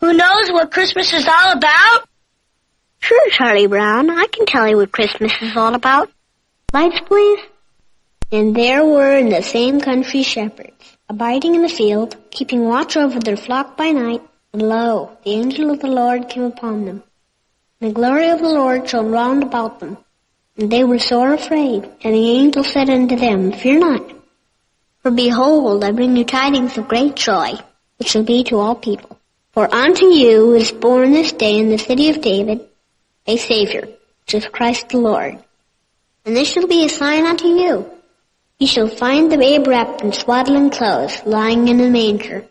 Who knows what Christmas is all about? Sure, Charlie Brown. I can tell you what Christmas is all about. Lights, please. And there were in the same country shepherds, abiding in the field, keeping watch over their flock by night. And lo, the angel of the Lord came upon them. And the glory of the Lord shone round about them. And they were sore afraid. And the angel said unto them, Fear not. For behold, I bring you tidings of great joy, which shall be to all people. For unto you is born this day in the city of David a Savior, which is Christ the Lord. And this shall be a sign unto you. Ye shall find the babe wrapped in swaddling clothes, lying in a manger.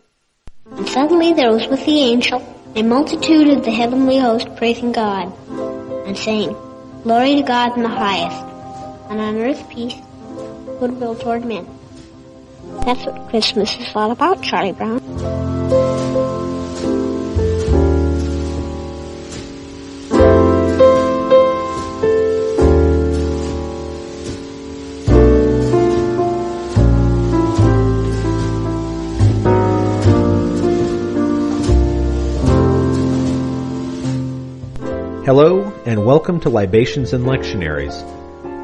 And suddenly there was with the angel a multitude of the heavenly host praising God, and saying, Glory to God in the highest, and on earth peace, goodwill toward men. That's what Christmas is all about, Charlie Brown. Hello, and welcome to Libations and Lectionaries.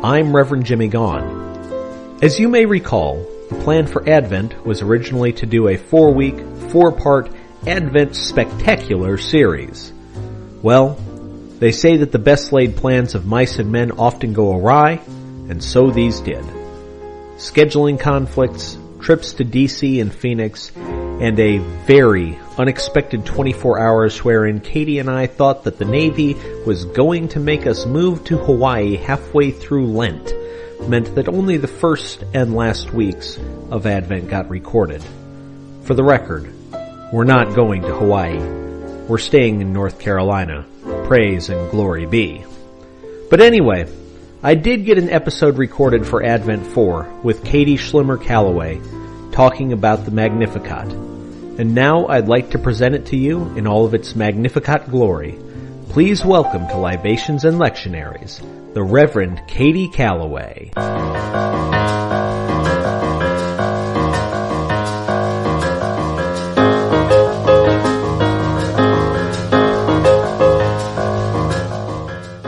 I'm Reverend Jimmy Gaughan. As you may recall, the plan for Advent was originally to do a 4-week, 4-part Advent Spectacular series. Well, they say that the best laid plans of mice and men often go awry, and so these did. Scheduling conflicts, trips to DC and Phoenix, and a very unexpected 24 hours wherein Katie and I thought that the Navy was going to make us move to Hawaii halfway through Lent meant that only the first and last weeks of Advent got recorded. For the record, we're not going to Hawaii. We're staying in North Carolina. Praise and glory be. But anyway, I did get an episode recorded for Advent 4 with Katie Callaway talking about the Magnificat. And now I'd like to present it to you in all of its Magnificat glory. Please welcome to Libations and Lectionaries, the Reverend Katie Callaway.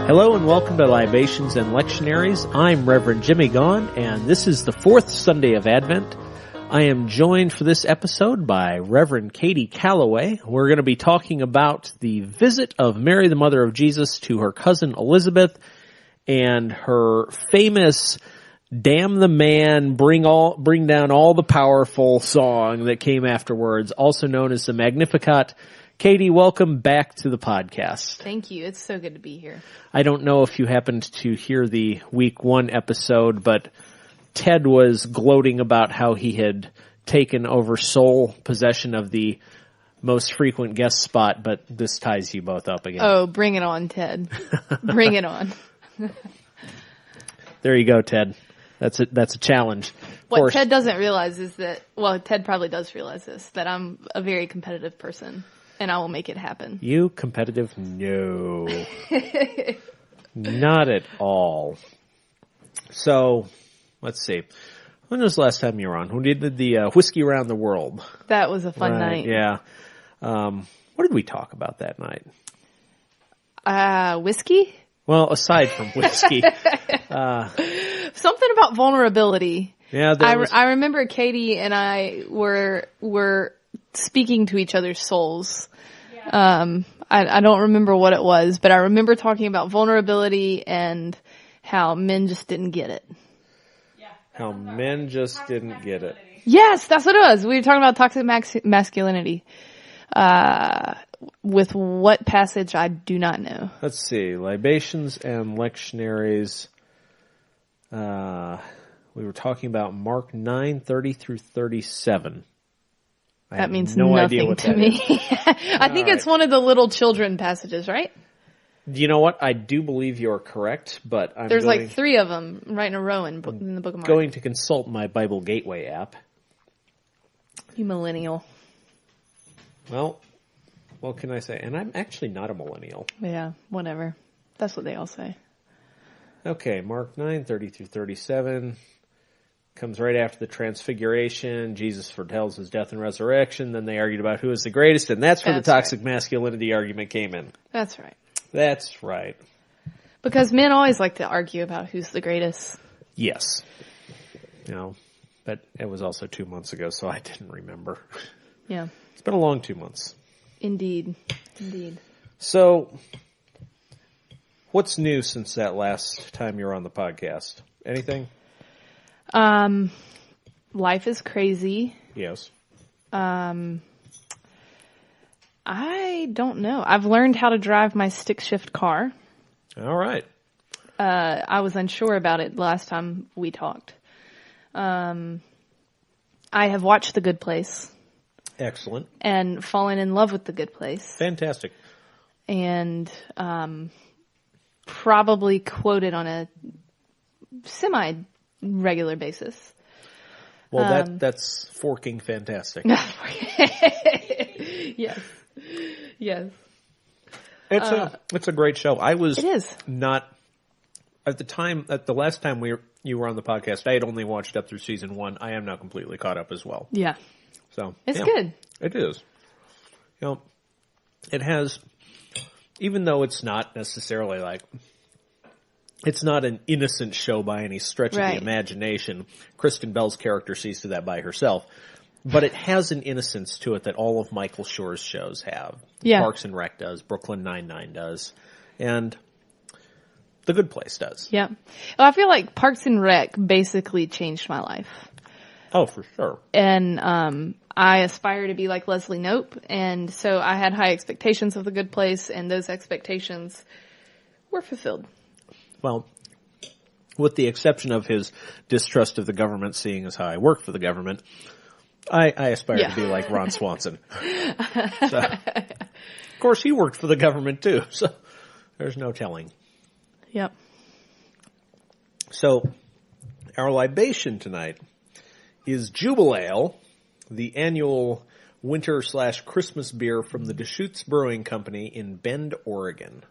Hello and welcome to Libations and Lectionaries. I'm Reverend Jimmy Gaughan, and this is the 4th Sunday of Advent. I am joined for this episode by Reverend Katie Callaway. We're going to be talking about the visit of Mary, the mother of Jesus, to her cousin Elizabeth and her famous Damn the Man, Bring Down All the Powerful song that came afterwards, also known as the Magnificat. Katie, welcome back to the podcast. Thank you. It's so good to be here. I don't know if you happened to hear the week 1 episode, but Ted was gloating about how he had taken over sole possession of the most frequent guest spot, but this ties you both up again. Oh, bring it on, Ted. Bring it on. There you go, Ted. That's a challenge. What Ted doesn't realize is that, well, Ted probably does realize this, that I'm a very competitive person, and I will make it happen. You competitive? No. Not at all. So, let's see. When was the last time you were on? When we did the Whiskey Around the World? That was a fun night. Yeah. What did we talk about that night? Whiskey? Well, aside from whiskey. Something about vulnerability. Yeah, I remember Katie and I were speaking to each other's souls. Yeah. I don't remember what it was, but I remember talking about vulnerability and how men just didn't get it. How men just didn't get it. Yes, that's what it was. We were talking about toxic masculinity. With what passage, I do not know. Let's see. Libations and Lectionaries. We were talking about Mark 9:30 through 37. That means no nothing to me. I think it's one of the little children passages, right? You know what? I do believe you're correct, but there's like 3 of them right in a row in the Book of Mark. Going to consult my Bible Gateway app. You millennial. Well, what can I say? And I'm actually not a millennial. Yeah, whatever. That's what they all say. Okay, Mark 9:30 through 37. Comes right after the Transfiguration. Jesus foretells his death and resurrection. Then they argued about who is the greatest, and that's where the toxic masculinity argument came in. That's right. That's right. Because men always like to argue about who's the greatest. Yes. But it was also 2 months ago, so I didn't remember. Yeah. It's been a long 2 months. Indeed. So, what's new since that last time you were on the podcast? Anything? Life is crazy. Yes. I don't know. I've learned how to drive my stick shift car. All right. I was unsure about it last time we talked. I have watched The Good Place. Excellent. And fallen in love with The Good Place. Fantastic. And, probably quoted on a semi-regular basis. Well, that's forking fantastic. Yes. It's a great show. It is. Not at the last time you were on the podcast, I had only watched up through season 1. I am now completely caught up as well. Yeah. So it's good. It is. It has, even though it's not necessarily it's not an innocent show by any stretch of the imagination. Kristen Bell's character sees to that by herself. But it has an innocence to it that all of Michael Schur's shows have. Yeah. Parks and Rec does. Brooklyn Nine-Nine does. And The Good Place does. Yeah. Well, I feel like Parks and Rec basically changed my life. Oh, for sure. And I aspire to be like Leslie Knope. And so I had high expectations of The Good Place, and those expectations were fulfilled. Well, with the exception of his distrust of the government, seeing as how I work for the government, I aspire to be like Ron Swanson. So, of course, he worked for the government too, so there's no telling. Yep. So, our libation tonight is Jubelale, the annual winter/Christmas beer from the Deschutes Brewing Company in Bend, Oregon.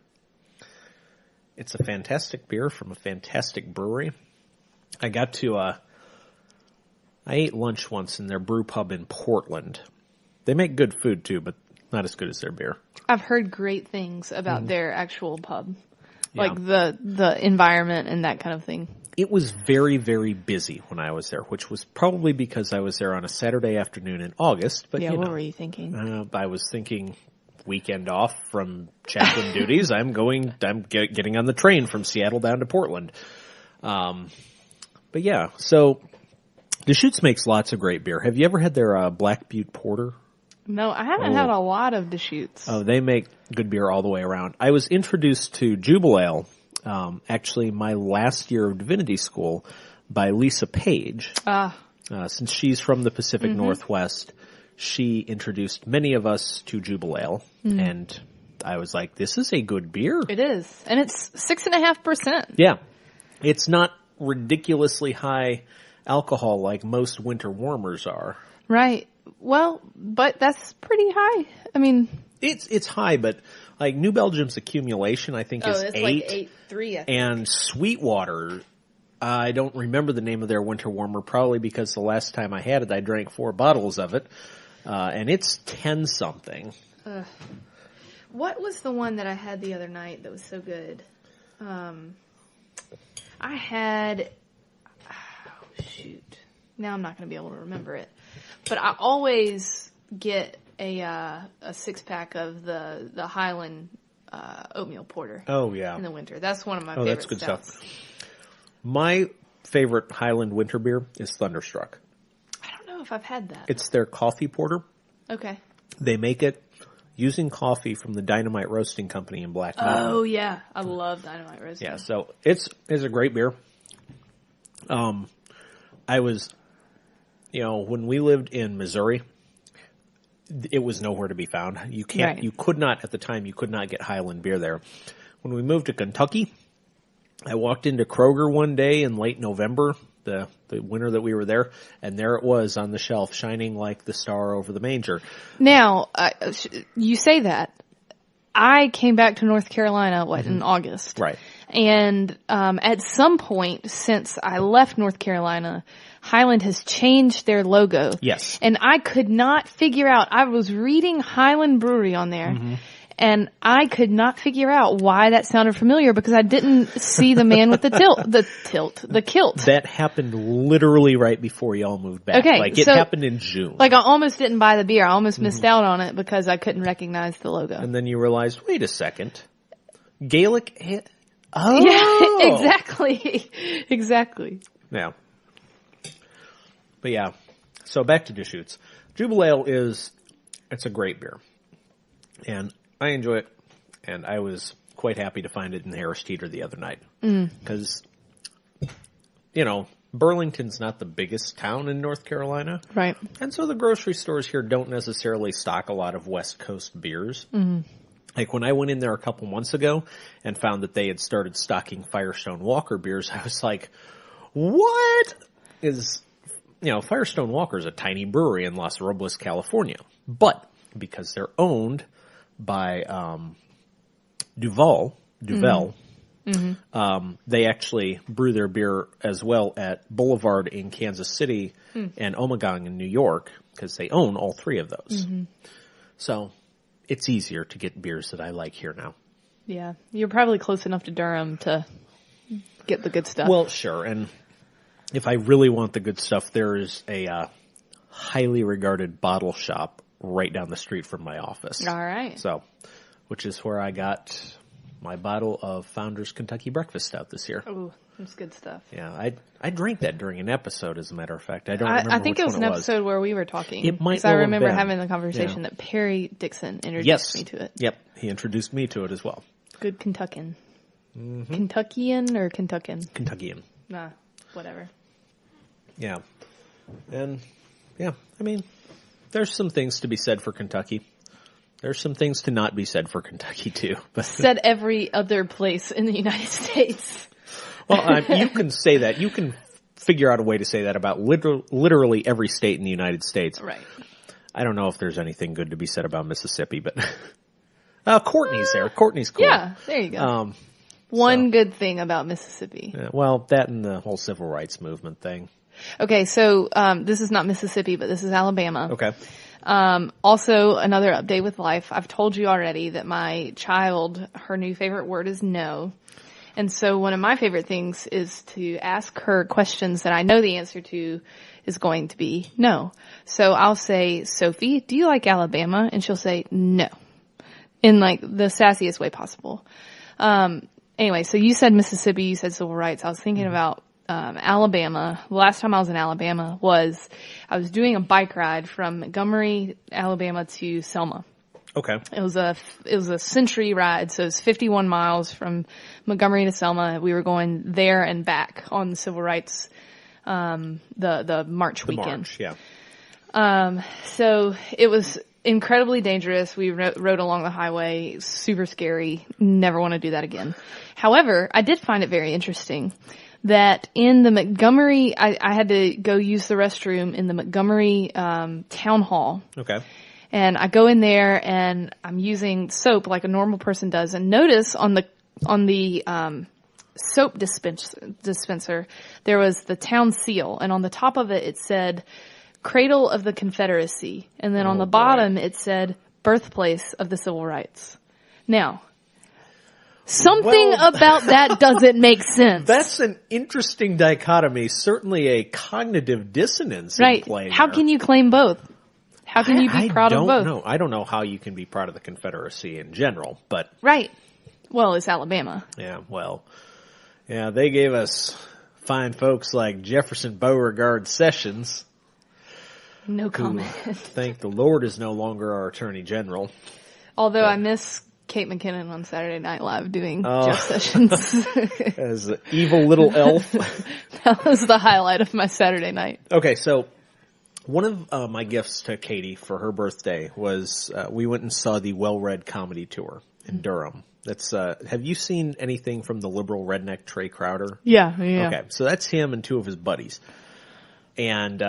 It's a fantastic beer from a fantastic brewery. I ate lunch once in their brew pub in Portland. They make good food too, but not as good as their beer. I've heard great things about their actual pub. Like the environment and that kind of thing. It was very, very busy when I was there, which was probably because I was there on a Saturday afternoon in August. But what were you thinking? I was thinking weekend off from chaplain duties. I'm getting on the train from Seattle down to Portland. But yeah, so Deschutes makes lots of great beer. Have you ever had their Black Butte Porter? No, I haven't had a lot of Deschutes. Oh, they make good beer all the way around. I was introduced to Jubelale, actually my last year of divinity school, by Lisa Page. Since she's from the Pacific Northwest, she introduced many of us to Jubelale, and I was like, this is a good beer. It is. And it's 6.5%. Yeah. It's not ridiculously high alcohol like most winter warmers are. Right. Well, but that's pretty high. I mean, it's high, but like New Belgium's accumulation, I think, is it's 8. like 8.3, I think. And Sweetwater, I don't remember the name of their winter warmer, probably because the last time I had it, I drank 4 bottles of it. And it's 10 something. What was the one that I had the other night that was so good? I had, now I'm not going to be able to remember it. But I always get a 6-pack of the Highland oatmeal porter. Oh, yeah. In the winter. That's one of my favorite that's good stouts. stuff. My favorite Highland winter beer is Thunderstruck. I don't know if I've had that. It's their coffee porter. Okay. They make it using coffee from the Dynamite Roasting Company in Black Mountain. Oh, yeah. I love Dynamite Roasting. Yeah, so it's a great beer. I was, when we lived in Missouri, it was nowhere to be found. You could not get Highland beer there. When we moved to Kentucky, I walked into Kroger one day in late November, the winter that we were there, and there it was on the shelf, shining like the star over the manger. Now, you say that. I came back to North Carolina, in August. Right. And at some point since I left North Carolina, Highland has changed their logo. Yes. And I could not figure out, I was reading Highland Brewery on there, and I could not figure out why that sounded familiar because I didn't see the man with the kilt. That happened literally right before y'all moved back. Okay, Like, it happened in June. Like, I almost didn't buy the beer. I almost missed out on it because I couldn't recognize the logo. And then you realized, wait a second. Gaelic... Oh! Yeah, exactly. Exactly. Yeah. But yeah. So back to Deschutes. Jubelale it's a great beer. And I enjoy it. And I was quite happy to find it in the Harris Teeter the other night. Because, Burlington's not the biggest town in North Carolina. Right. And so the grocery stores here don't necessarily stock a lot of West Coast beers. Like when I went in there a couple months ago and found that they had started stocking Firestone Walker beers, I was like, what is, Firestone Walker is a tiny brewery in Los Robles, California. But because they're owned by Duvel, they actually brew their beer as well at Boulevard in Kansas City and Omegang in New York because they own all three of those. So it's easier to get beers that I like here now. Yeah. You're probably close enough to Durham to get the good stuff. Well, sure. And if I really want the good stuff, there is a highly regarded bottle shop right down the street from my office. All right. So, which is where I got my bottle of Founder's Kentucky Breakfast Stout this year. Ooh, that's good stuff. Yeah, I drank that during an episode, as a matter of fact. I don't remember I think which it was one an episode where we were talking. It might I well have remember been. having the conversation that Perry Dixon introduced me to it. Yep, he introduced me to it as well. Good Kentuckian. Kentuckian or Kentuckian? Kentuckian. Nah, whatever. Yeah. And, yeah, I mean, there's some things to be said for Kentucky. There's some things to not be said for Kentucky, too. But said every other place in the United States. Well, you can say that. You can figure out a way to say that about literally every state in the United States. Right. I don't know if there's anything good to be said about Mississippi, but Courtney's there. Courtney's cool. Yeah, there you go. One good thing about Mississippi. Well, that and the whole civil rights movement thing. Okay, so this is not Mississippi, but this is Alabama. Okay. Also, another update with life. I've told you already that my child, her new favorite word is no. And so one of my favorite things is to ask her questions that I know the answer to is going to be no. So I'll say, Sophie, do you like Alabama? And she'll say no. In like the sassiest way possible. Anyway, so you said Mississippi, you said civil rights. I was thinking about Alabama. The last time I was in Alabama I was doing a bike ride from Montgomery, Alabama to Selma. Okay. It was a century ride, so it's 51 miles from Montgomery to Selma. We were going there and back on the civil rights, the March weekend. March, yeah. So it was incredibly dangerous. We rode along the highway, super scary. Never want to do that again. However, I did find it very interesting that in the Montgomery, I had to go use the restroom in the Montgomery town hall. Okay. And I go in there and I'm using soap like a normal person does, and notice on the soap dispenser there was the town seal, and on the top of it said Cradle of the Confederacy, and then on the bottom it said Birthplace of the Civil Rights. Now, something about that doesn't make sense. That's an interesting dichotomy. Certainly a cognitive dissonance right. in play. How can you claim both? How can you be proud of both? I don't know how you can be proud of the Confederacy in general, but... Right. Well, it's Alabama. Yeah, well... Yeah, they gave us fine folks like Jefferson Beauregard Sessions. No comment. Thank the Lord is no longer our Attorney General. Although I miss Kate McKinnon on Saturday Night Live doing Jeff Sessions. As an evil little elf. That was the highlight of my Saturday night. Okay, so... One of my gifts to Katie for her birthday was we went and saw the Well-Read Comedy Tour in Durham. That's have you seen anything from the liberal redneck Trey Crowder? Yeah. Okay, so that's him and two of his buddies. And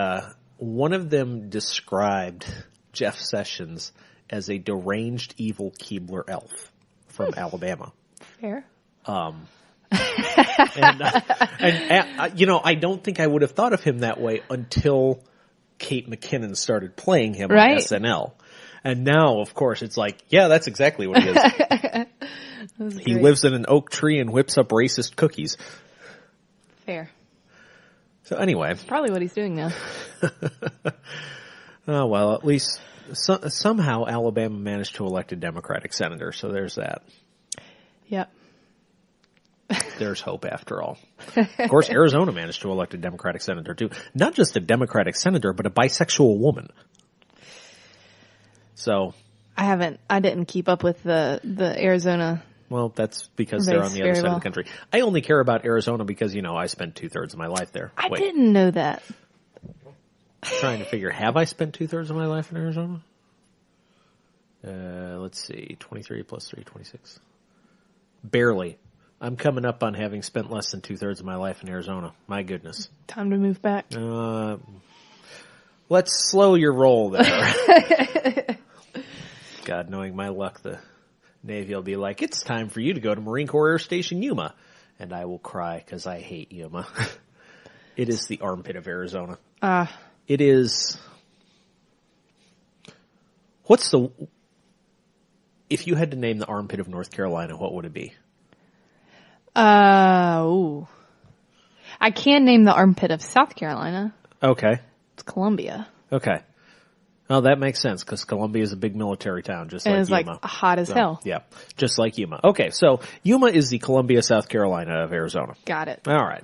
one of them described Jeff Sessions as a deranged evil Keebler elf from Alabama. Fair. I don't think I would have thought of him that way until Kate McKinnon started playing him on SNL. And now, of course, it's like, yeah, that's exactly what he is. He lives in an oak tree and whips up racist cookies. Fair. So anyway. That's probably what he's doing now. Oh, well, at least somehow Alabama managed to elect a Democratic senator, so there's that. Yep. There's hope after all. Of course, Arizona managed to elect a Democratic senator too. Not just a Democratic senator, but a bisexual woman. So. I didn't keep up with the Arizona. Well, that's because they're on the other side of the country. I only care about Arizona because, I spent 2/3 of my life there. I didn't know that. Trying to figure, have I spent 2/3 of my life in Arizona? Let's see, 23 plus 3, 26. Barely. I'm coming up on having spent less than 2/3 of my life in Arizona. My goodness. Time to move back. Let's slow your roll there. God, knowing my luck, the Navy will be like, it's time for you to go to Marine Corps Air Station Yuma. And I will cry because I hate Yuma. It is the armpit of Arizona. It is. If you had to name the armpit of North Carolina, what would it be? I can name the armpit of South Carolina. Okay. It's Columbia. Okay. Oh, that makes sense because Columbia is a big military town, just like Yuma. And it's like hot as hell. Yeah, just like Yuma. Okay, so Yuma is the Columbia, South Carolina of Arizona. Got it. All right.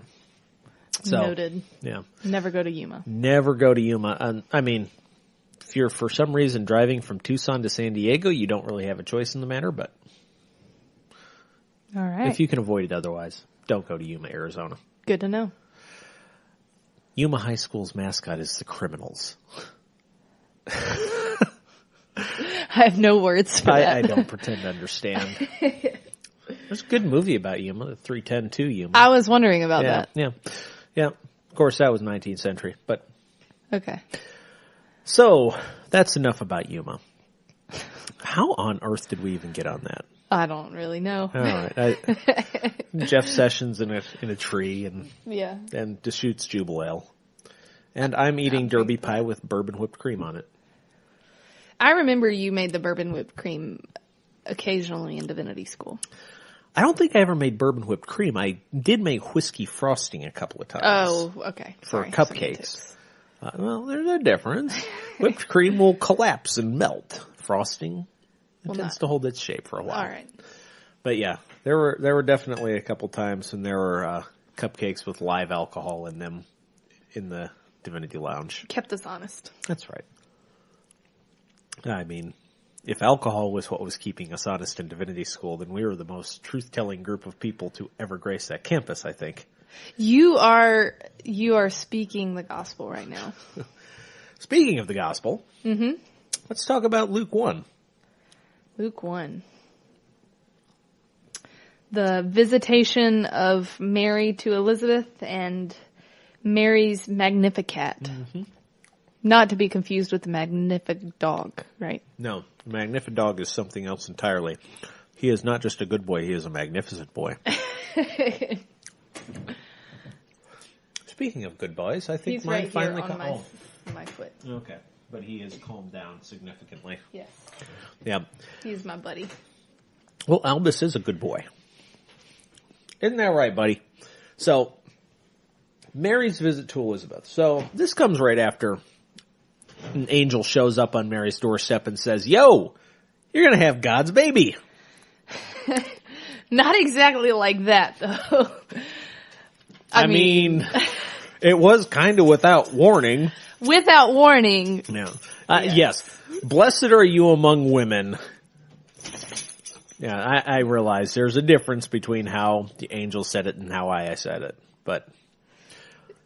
So, noted. Yeah. Never go to Yuma. Never go to Yuma. If you're for some reason driving from Tucson to San Diego, you don't really have a choice in the matter, but all right. If you can avoid it otherwise, don't go to Yuma, Arizona. Good to know. Yuma High School's mascot is the Criminals. I have no words for that. I don't pretend to understand. There's a good movie about Yuma, the 310 Yuma. I was wondering about that. Yeah. Of course, that was 19th century, but. Okay. So, that's enough about Yuma. How on earth did we even get on that? I don't really know. All right. Jeff Sessions in a tree and Deschutes Jubelale. And I'm eating Derby pie with bourbon whipped cream on it. I remember you made the bourbon whipped cream occasionally in divinity school. I don't think I ever made bourbon whipped cream. I did make whiskey frosting a couple of times. Oh, okay. For cupcakes. Well, there's a difference. Whipped cream will collapse and melt. Frosting tends to hold its shape for a while. All right. But yeah, there were definitely a couple times when there were cupcakes with live alcohol in them in the Divinity Lounge. Kept us honest. That's right. I mean, if alcohol was what was keeping us honest in Divinity School, then we were the most truth-telling group of people to ever grace that campus, I think. You are speaking the gospel right now. Speaking of the gospel, let's talk about Luke 1. Luke 1. The visitation of Mary to Elizabeth and Mary's Magnificat. Mm-hmm. Not to be confused with the Magnific dog, right? No, the Magnific dog is something else entirely. He is not just a good boy, he is a magnificent boy. Speaking of good boys, I think he's mine right finally here on my foot. Okay, but he has calmed down significantly. Yes. Yeah. He's my buddy. Well, Albus is a good boy. Isn't that right, buddy? So, Mary's visit to Elizabeth. So, this comes right after an angel shows up on Mary's doorstep and says, "Yo, you're going to have God's baby." Not exactly like that, though. I mean, it was kind of without warning. Without warning. Yeah. Yes. Blessed are you among women. Yeah, I realize there's a difference between how the angel said it and how I said it, but...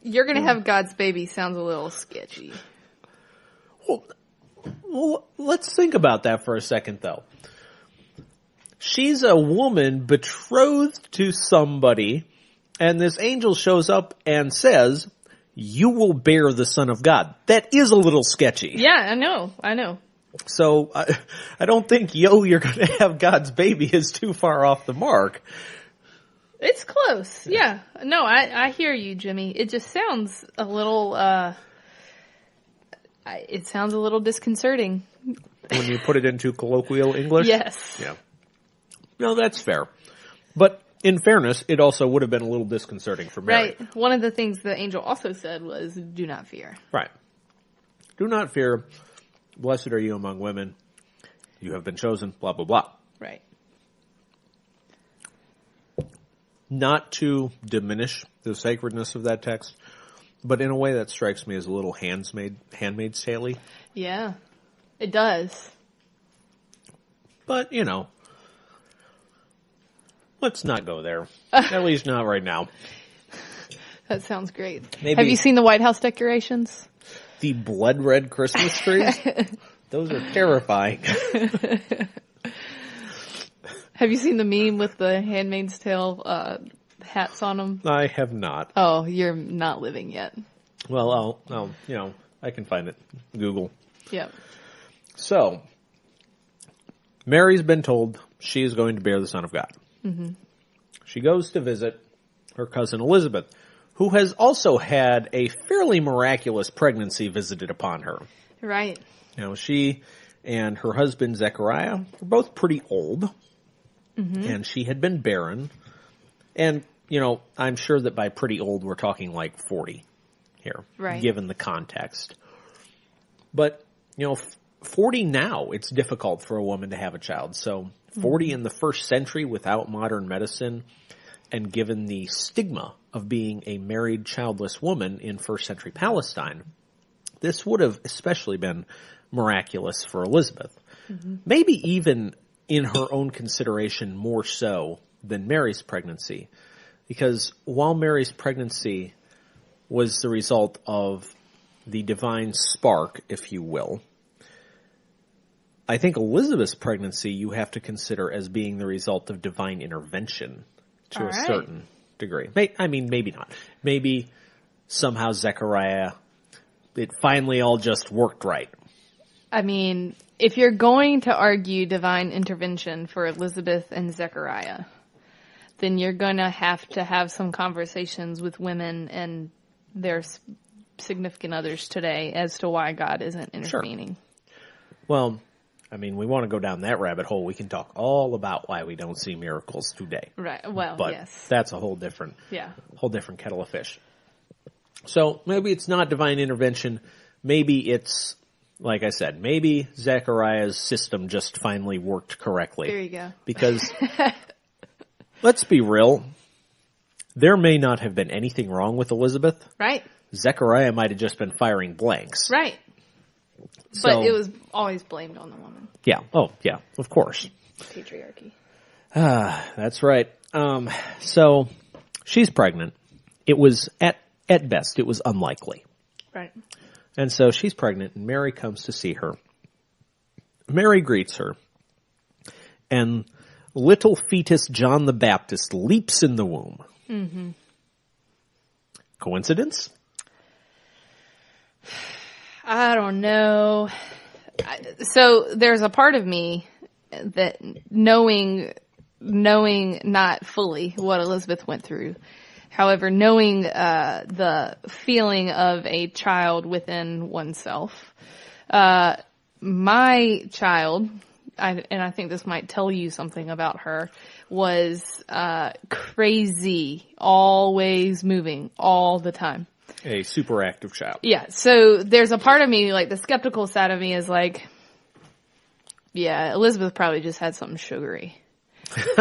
You're going to have God's baby sounds a little sketchy. Well, let's think about that for a second, though. She's a woman betrothed to somebody, and this angel shows up and says, "You will bear the Son of God." That is a little sketchy. Yeah, I know. So, I don't think, "Yo, you're going to have God's baby" is too far off the mark. It's close. Yeah. No, I hear you, Jimmy. It just sounds a little, it sounds a little disconcerting. When you put it into colloquial English? Yes. Yeah. No, that's fair. But in fairness, it also would have been a little disconcerting for Mary. Right. One of the things the angel also said was, do not fear. Right. Do not fear. Blessed are you among women. You have been chosen, blah, blah, blah. Right. Not to diminish the sacredness of that text, but in a way that strikes me as a little Handmaid's Tale-y. Yeah, it does. But, let's not go there. At least not right now. That sounds great. Maybe have you seen the White House decorations? The blood red Christmas trees? Those are terrifying. Have you seen the meme with the Handmaid's Tale hats on them? I have not. Oh, you're not living yet. Well, I can find it. Google. Yep. So, Mary's been told she is going to bear the Son of God. Mm-hmm. She goes to visit her cousin Elizabeth, who has also had a fairly miraculous pregnancy visited upon her. Right. She and her husband Zechariah were both pretty old, and she had been barren. And, I'm sure that by pretty old we're talking like 40 here, right, given the context. But, 40 now, it's difficult for a woman to have a child. So 40 in the first century without modern medicine, and given the stigma of being a married childless woman in first century Palestine, this would have especially been miraculous for Elizabeth. Mm-hmm. Maybe even in her own consideration more so than Mary's pregnancy. Because while Mary's pregnancy was the result of the divine spark, if you will, I think Elizabeth's pregnancy you have to consider as being the result of divine intervention to a certain degree. Maybe not. Maybe somehow Zechariah, it finally all just worked right. I mean, if you're going to argue divine intervention for Elizabeth and Zechariah, then you're going to have some conversations with women and their significant others today as to why God isn't intervening. Sure. Well, we want to go down that rabbit hole. We can talk all about why we don't see miracles today. Right. Well, but yes. That's a whole different kettle of fish. So maybe it's not divine intervention. Maybe it's, like I said, maybe Zechariah's system just finally worked correctly. There you go. Because let's be real. There may not have been anything wrong with Elizabeth. Right. Zechariah might have just been firing blanks. Right. But it was always blamed on the woman. Yeah. Oh, yeah. Of course. Patriarchy. That's right. So she's pregnant. It was at best, it was unlikely. Right. And so she's pregnant, and Mary comes to see her. Mary greets her, and little fetus John the Baptist leaps in the womb. Mm-hmm. Coincidence? I don't know. So there's a part of me that knowing not fully what Elizabeth went through, however, knowing the feeling of a child within oneself, my child, and I think this might tell you something about her, was crazy, always moving, all the time. A super active child. Yeah, so there's a part of me, like the skeptical side of me is like, yeah, Elizabeth probably just had something sugary. Because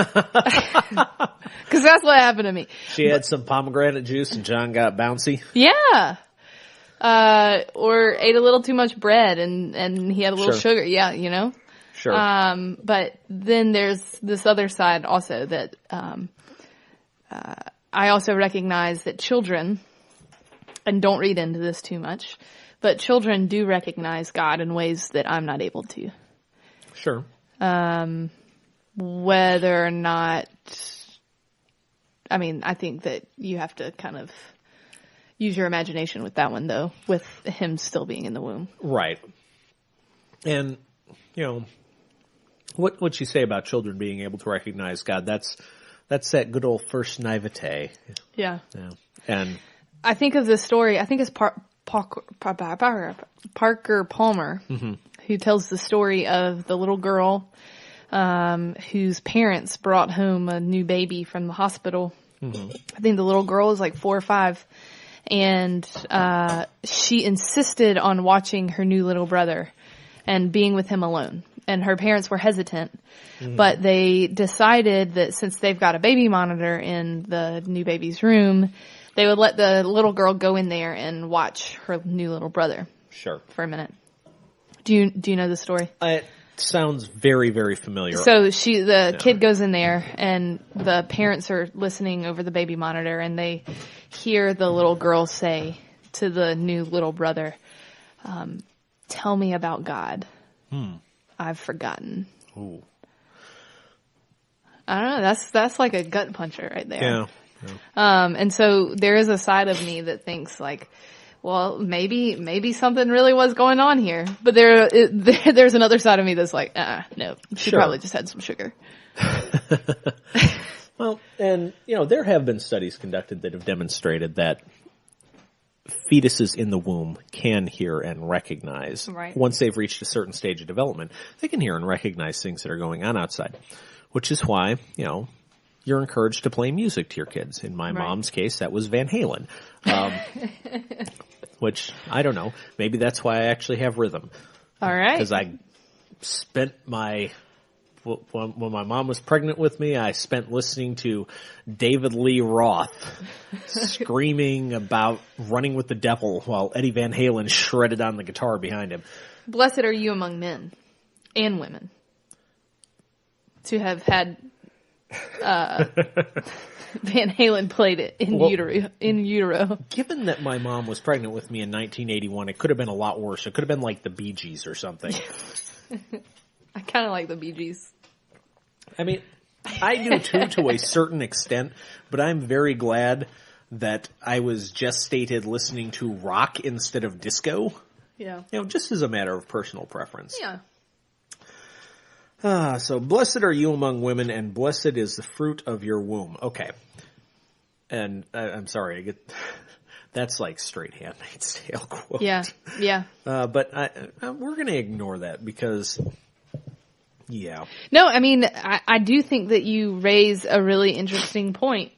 that's what happened to me. She had some pomegranate juice and John got bouncy. Yeah. Or ate a little too much bread and he had a little sugar. Yeah, Sure. But then there's this other side also that I also recognize that children, and don't read into this too much, but children do recognize God in ways that I'm not able to. Sure. Whether or not, I think that you have to kind of use your imagination with that one, though, with him still being in the womb. Right. And, what'd you say about children being able to recognize God? That's That's that good old first naivete. Yeah. Yeah. And I think of this story, I think it's Parker Palmer, who tells the story of the little girl whose parents brought home a new baby from the hospital. I think the little girl was like 4 or 5, and she insisted on watching her new little brother and being with him alone. And her parents were hesitant, but they decided that since they've got a baby monitor in the new baby's room, they would let the little girl go in there and watch her new little brother. Sure. For a minute. Do you know the story? It sounds very, very familiar. So the kid goes in there, and the parents are listening over the baby monitor, and they hear the little girl say to the new little brother, "Tell me about God. I've forgotten." Ooh. I don't know. That's like a gut puncher right there. Yeah. And so there is a side of me that thinks like, well, maybe something really was going on here. But there's another side of me that's like, no, she probably just had some sugar. Well, and, there have been studies conducted that have demonstrated that fetuses in the womb can hear and recognize. Right. Once they've reached a certain stage of development, they can hear and recognize things that are going on outside, which is why, you're encouraged to play music to your kids. In my mom's case, that was Van Halen. Which, I don't know, maybe that's why I actually have rhythm. All right. Because I spent when my mom was pregnant with me, I spent listening to David Lee Roth screaming about running with the devil while Eddie Van Halen shredded on the guitar behind him. Blessed are you among men and women to have had Van Halen played it in utero. Given that my mom was pregnant with me in 1981, it could have been a lot worse. It could have been like the Bee Gees or something. I kind of like the Bee Gees. I mean, I do too, to a certain extent, but I'm very glad that I was gestated listening to rock instead of disco. Yeah. Just as a matter of personal preference. Yeah. So blessed are you among women, and blessed is the fruit of your womb. Okay. And I'm sorry, that's like straight Handmaid's Tale quote. Yeah, yeah. But we're going to ignore that because, yeah. No, I mean, I do think that you raise a really interesting point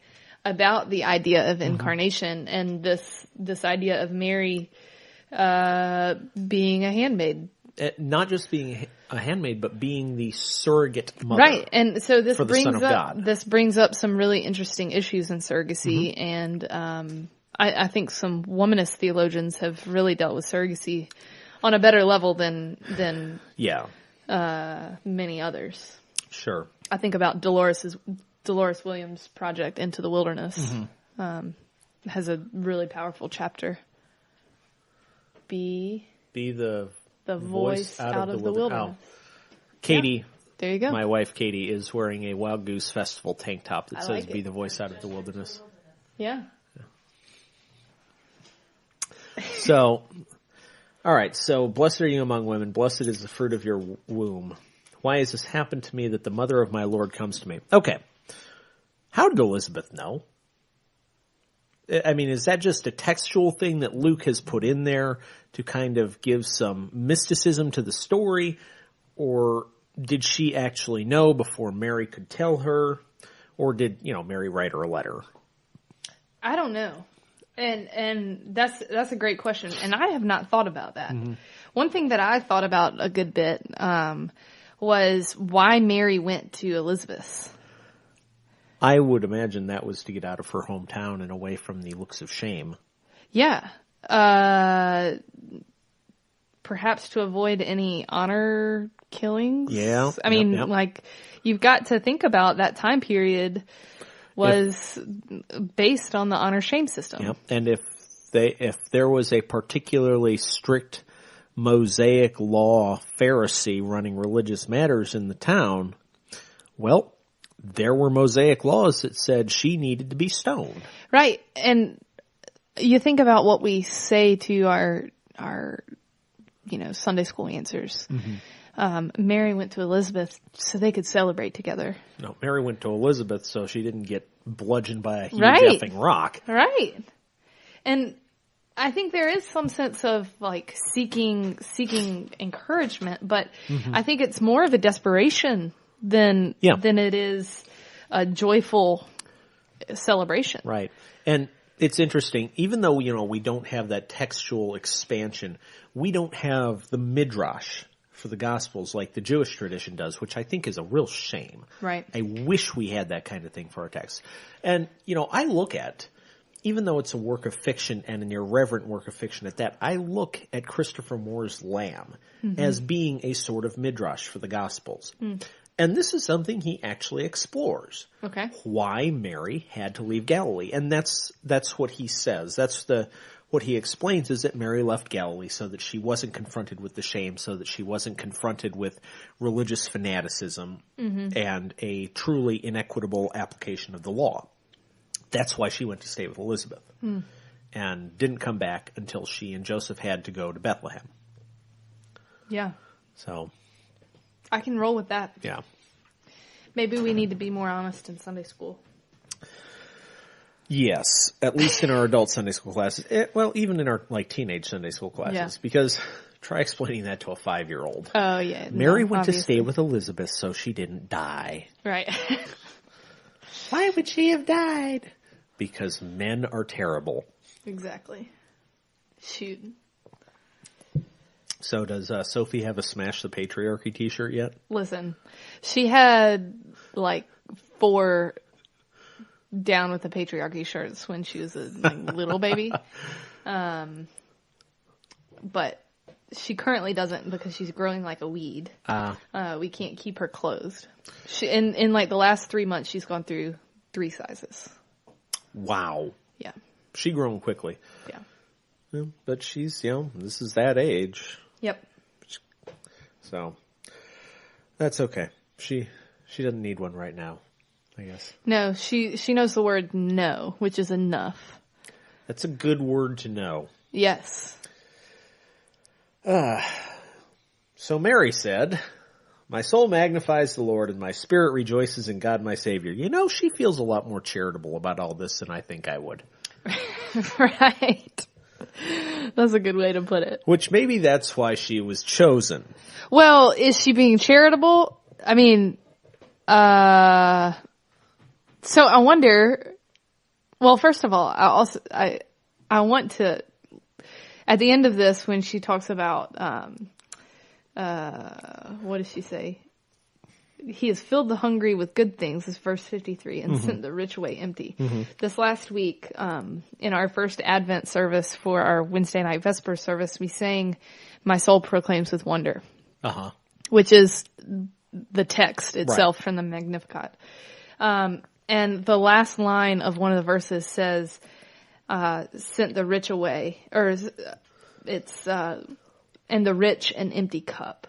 about the idea of incarnation and this idea of Mary being a handmaid. Not just being a handmaid, but being the surrogate mother. Right. And so this brings up some really interesting issues in surrogacy. And I think some womanist theologians have really dealt with surrogacy on a better level than many others. Sure. I think about Dolores Williams' project Into the Wilderness. Has a really powerful chapter. Be the voice out of the wilderness. Oh. Katie, there you go. My wife Katie is wearing a Wild Goose Festival tank top that says "Be the voice out of the wilderness." Yeah. So, all right. So, blessed are you among women. Blessed is the fruit of your womb. Why has this happened to me that the mother of my Lord comes to me? Okay. How did Elizabeth know? I mean, is that just a textual thing that Luke has put in there to kind of give some mysticism to the story? Or did she actually know before Mary could tell her? Or did, Mary write her a letter? I don't know. And that's a great question. And I have not thought about that. One thing that I thought about a good bit was why Mary went to Elizabeth. I would imagine that was to get out of her hometown and away from the looks of shame. Yeah. Perhaps to avoid any honor killings. Yeah. I mean, like, you've got to think about that time period was based on the honor-shame system. Yep. And if there was a particularly strict Mosaic law Pharisee running religious matters in the town, well, there were Mosaic laws that said she needed to be stoned. Right. And you think about what we say to our Sunday school answers. Mary went to Elizabeth so they could celebrate together. No, Mary went to Elizabeth so she didn't get bludgeoned by a huge Right. effing rock. Right. And I think there is some sense of like seeking encouragement, but I think it's more of a desperation than it is a joyful celebration. Right. And it's interesting, even though, we don't have that textual expansion, we don't have the midrash for the Gospels like the Jewish tradition does, which I think is a real shame. Right. I wish we had that kind of thing for our text. And, I look at, even though it's a work of fiction and an irreverent work of fiction at that, I look at Christopher Moore's Lamb as being a sort of midrash for the Gospels. And this is something he actually explores. Okay. Why Mary had to leave Galilee. And that's what he says. What he explains is that Mary left Galilee so that she wasn't confronted with the shame, so that she wasn't confronted with religious fanaticism and a truly inequitable application of the law. That's why she went to stay with Elizabeth and didn't come back until she and Joseph had to go to Bethlehem. Yeah. So I can roll with that. yeah. Maybe we need to be more honest in Sunday school. Yes, at least in our adult Sunday school classes. Even in our teenage Sunday school classes, because try explaining that to a 5-year-old. Oh yeah. Mary went to stay with Elizabeth so she didn't die. Right. Why would she have died? Because men are terrible. Exactly. Shoot. So does Sophie have a Smash the Patriarchy t-shirt yet? Listen, she had 4 Down with the Patriarchy shirts when she was a little baby. But she currently doesn't because she's growing like a weed. We can't keep her closed. She, in the last 3 months, she's gone through 3 sizes. Wow. Yeah. She grown quickly. Yeah. Yeah, but she's, this is that age. Yep. So that's okay. She doesn't need one right now, I guess. No, she knows the word no, which is enough. That's a good word to know. Yes. So Mary said, "My soul magnifies the Lord and my spirit rejoices in God my Savior." She feels a lot more charitable about all this than I think I would. Right. That's a good way to put it. Which maybe that's why she was chosen. Well, is she being charitable? I mean, so I wonder, well, first of all, I want to, at the end of this, when she talks about, what does she say? He has filled the hungry with good things, is verse 53, and sent the rich away empty. This last week, in our first Advent service for our Wednesday night Vesper service, we sang "My Soul Proclaims with Wonder," which is the text itself from the Magnificat. And the last line of one of the verses says, "Sent the rich away," or it's "and the rich an empty cup."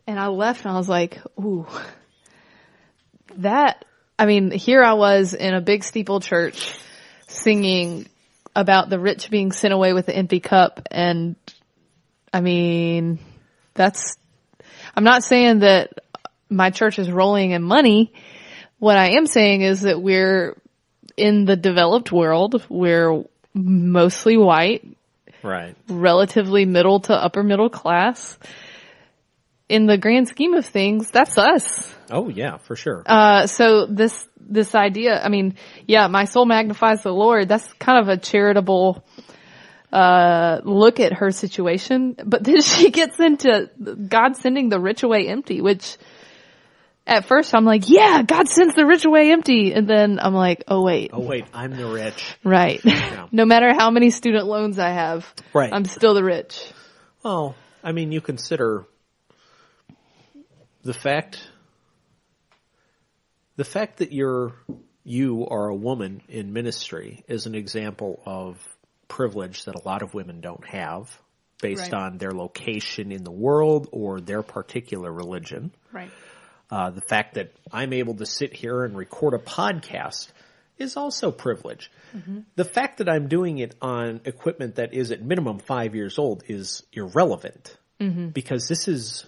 And I left and I was like, ooh, here I was in a big steeple church singing about the rich being sent away with the empty cup. And I'm not saying that my church is rolling in money. What I am saying is that we're in the developed world. We're mostly white, right? Relatively middle to upper middle class. In the grand scheme of things, that's us. Oh yeah, for sure. So this idea, my soul magnifies the Lord. That's kind of a charitable, look at her situation. But then she gets into God sending the rich away empty, which at first I'm like, yeah, God sends the rich away empty. And then I'm like, oh wait, I'm the rich. Right. Yeah. No matter how many student loans I have, right, I'm still the rich. Well, you consider the fact that you are a woman in ministry is an example of privilege that a lot of women don't have based on their location in the world or their particular religion. Right. The fact that I'm able to sit here and record a podcast is also privilege. The fact that I'm doing it on equipment that is at minimum 5 years old is irrelevant because this is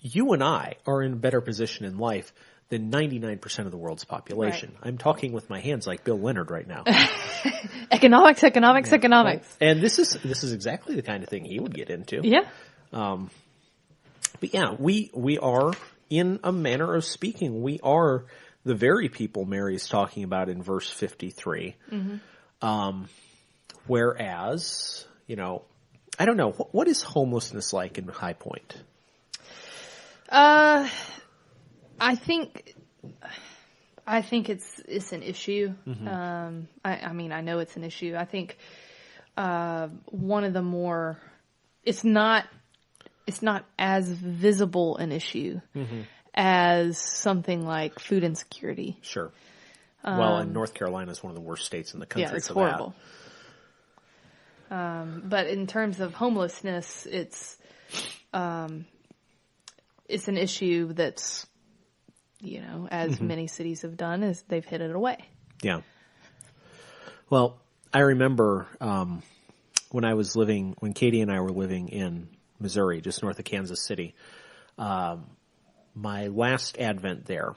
you and I are in a better position in life than 99% of the world's population. Right. I'm talking with my hands like Bill Leonard right now. Economics. And this is exactly the kind of thing he would get into. Yeah. But yeah, we are, in a manner of speaking, we are the very people Mary's talking about in verse 53. Whereas, I don't know, what is homelessness like in High Point? I think it's an issue. I mean, I know it's an issue. I think one of the more, it's not as visible an issue as something like food insecurity. Sure. Well, and North Carolina is one of the worst states in the country. Yeah, it's for horrible. But in terms of homelessness, it's an issue that's, as many cities have done, is they've hid it away. Yeah. Well, I remember when Katie and I were living in Missouri, just north of Kansas City, my last Advent there,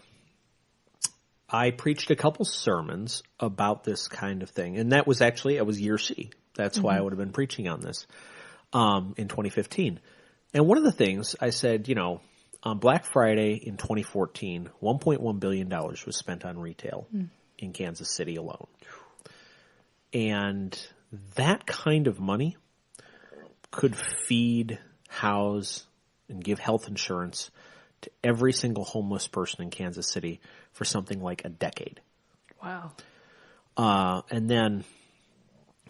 I preached a couple sermons about this kind of thing. And that was year C. That's why I would have been preaching on this in 2015. And one of the things I said, on Black Friday in 2014, $1.1 billion was spent on retail in Kansas City alone. And that kind of money could feed, house, and give health insurance to every single homeless person in Kansas City for something like a decade. Wow. And then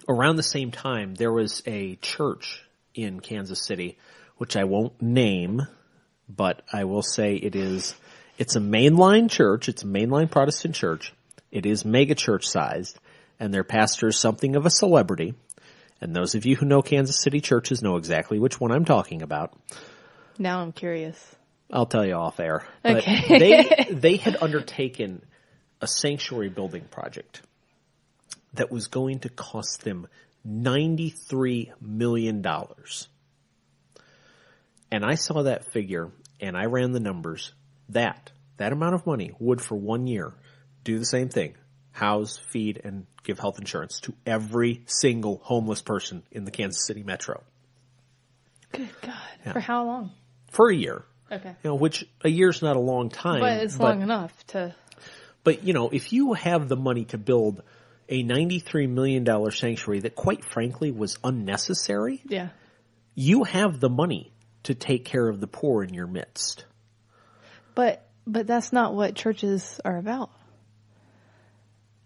around the same time, there was a church in Kansas City, which I won't name, but I will say it's a mainline church. It's a mainline Protestant church. It is mega church sized, and their pastor is something of a celebrity. And those of you who know Kansas City churches know exactly which one I'm talking about. Now I'm curious. I'll tell you off air. Okay. But they had undertaken a sanctuary building project that was going to cost them $93 million. And I saw that figure, and I ran the numbers. That amount of money would, for 1 year, do the same thing. House, feed, and give health insurance to every single homeless person in the Kansas City metro. Good God. Yeah. For how long? For a year. Okay. Which a year's not a long time. But it's long enough to... But, if you have the money to build a $93 million sanctuary that, quite frankly, was unnecessary, yeah, you have the money to take care of the poor in your midst. But that's not what churches are about.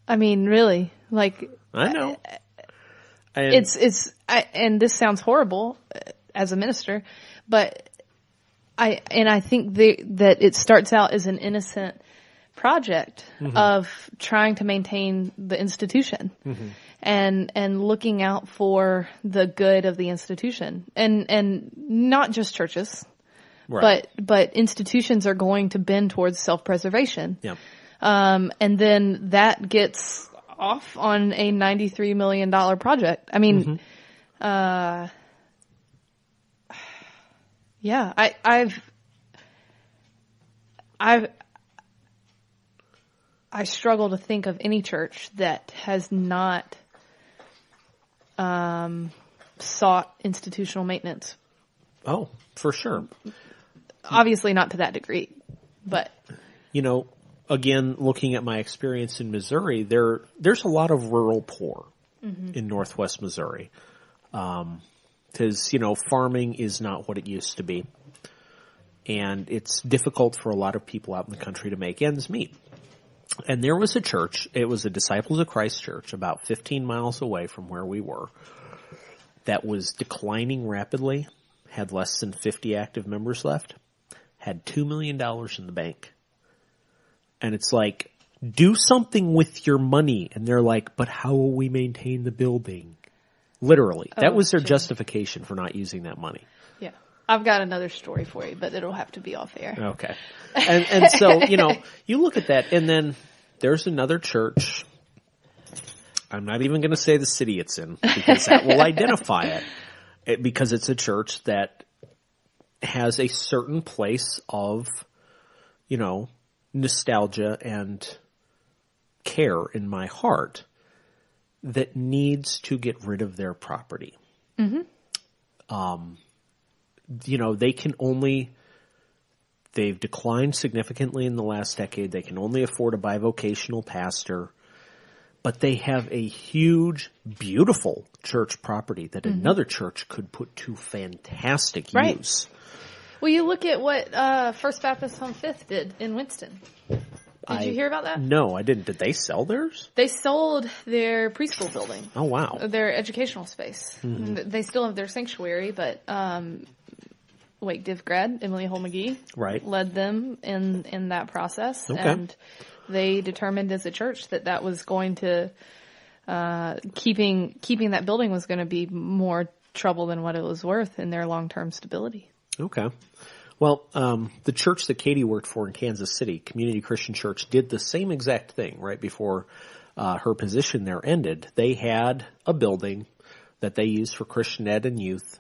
I mean, really, like... I know. And this sounds horrible as a minister, but I think that it starts out as an innocent project of trying to maintain the institution and looking out for the good of the institution and not just churches, right. but institutions are going to bend towards self-preservation. Yeah. And then that gets off on a $93 million project. I mean, yeah, I struggle to think of any church that has not sought institutional maintenance. Oh, for sure. Obviously not to that degree, but... Again, looking at my experience in Missouri, there's a lot of rural poor in Northwest Missouri. Because, farming is not what it used to be. And it's difficult for a lot of people out in the country to make ends meet. And there was a church, it was a Disciples of Christ church, about 15 miles away from where we were, that was declining rapidly, had less than 50 active members left, had $2 million in the bank. And it's like, do something with your money. And they're like, but how will we maintain the building? Literally. That was their justification for not using that money. Yeah. I've got another story for you, but it'll have to be off air. Okay. And so, you look at that, and then there's another church. I'm not even going to say the city it's in, because that will identify it. Because it's a church that has a certain place of, nostalgia and care in my heart that needs to get rid of their property. Mm-hmm. They've declined significantly in the last decade. They can only afford a bivocational pastor, but they have a huge, beautiful church property that another church could put to fantastic use. Well, you look at what First Baptist on Fifth did in Winston. Did you hear about that? No, I didn't. Did they sell theirs? They sold their preschool building. Oh, wow. Their educational space. Mm-hmm. They still have their sanctuary, but Wake Div grad, Emily Hole McGee, led them in that process. Okay. And they determined as a church that was going to, keeping that building was going to be more trouble than what it was worth in their long-term stability. Okay. Well, the church that Katie worked for in Kansas City, Community Christian Church, did the same exact thing right before her position there ended. They had a building that they used for Christian ed and youth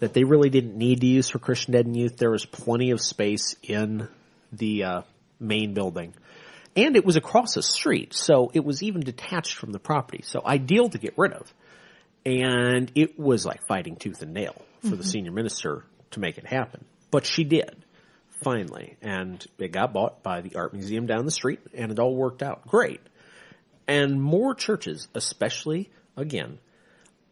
that they really didn't need to use for Christian ed and youth. There was plenty of space in the main building. And it was across a street, so it was even detached from the property. So ideal to get rid of. And it was like fighting tooth and nail for the senior minister to make it happen. But she did, finally. And it got bought by the art museum down the street, and it all worked out great. And more churches, especially, again,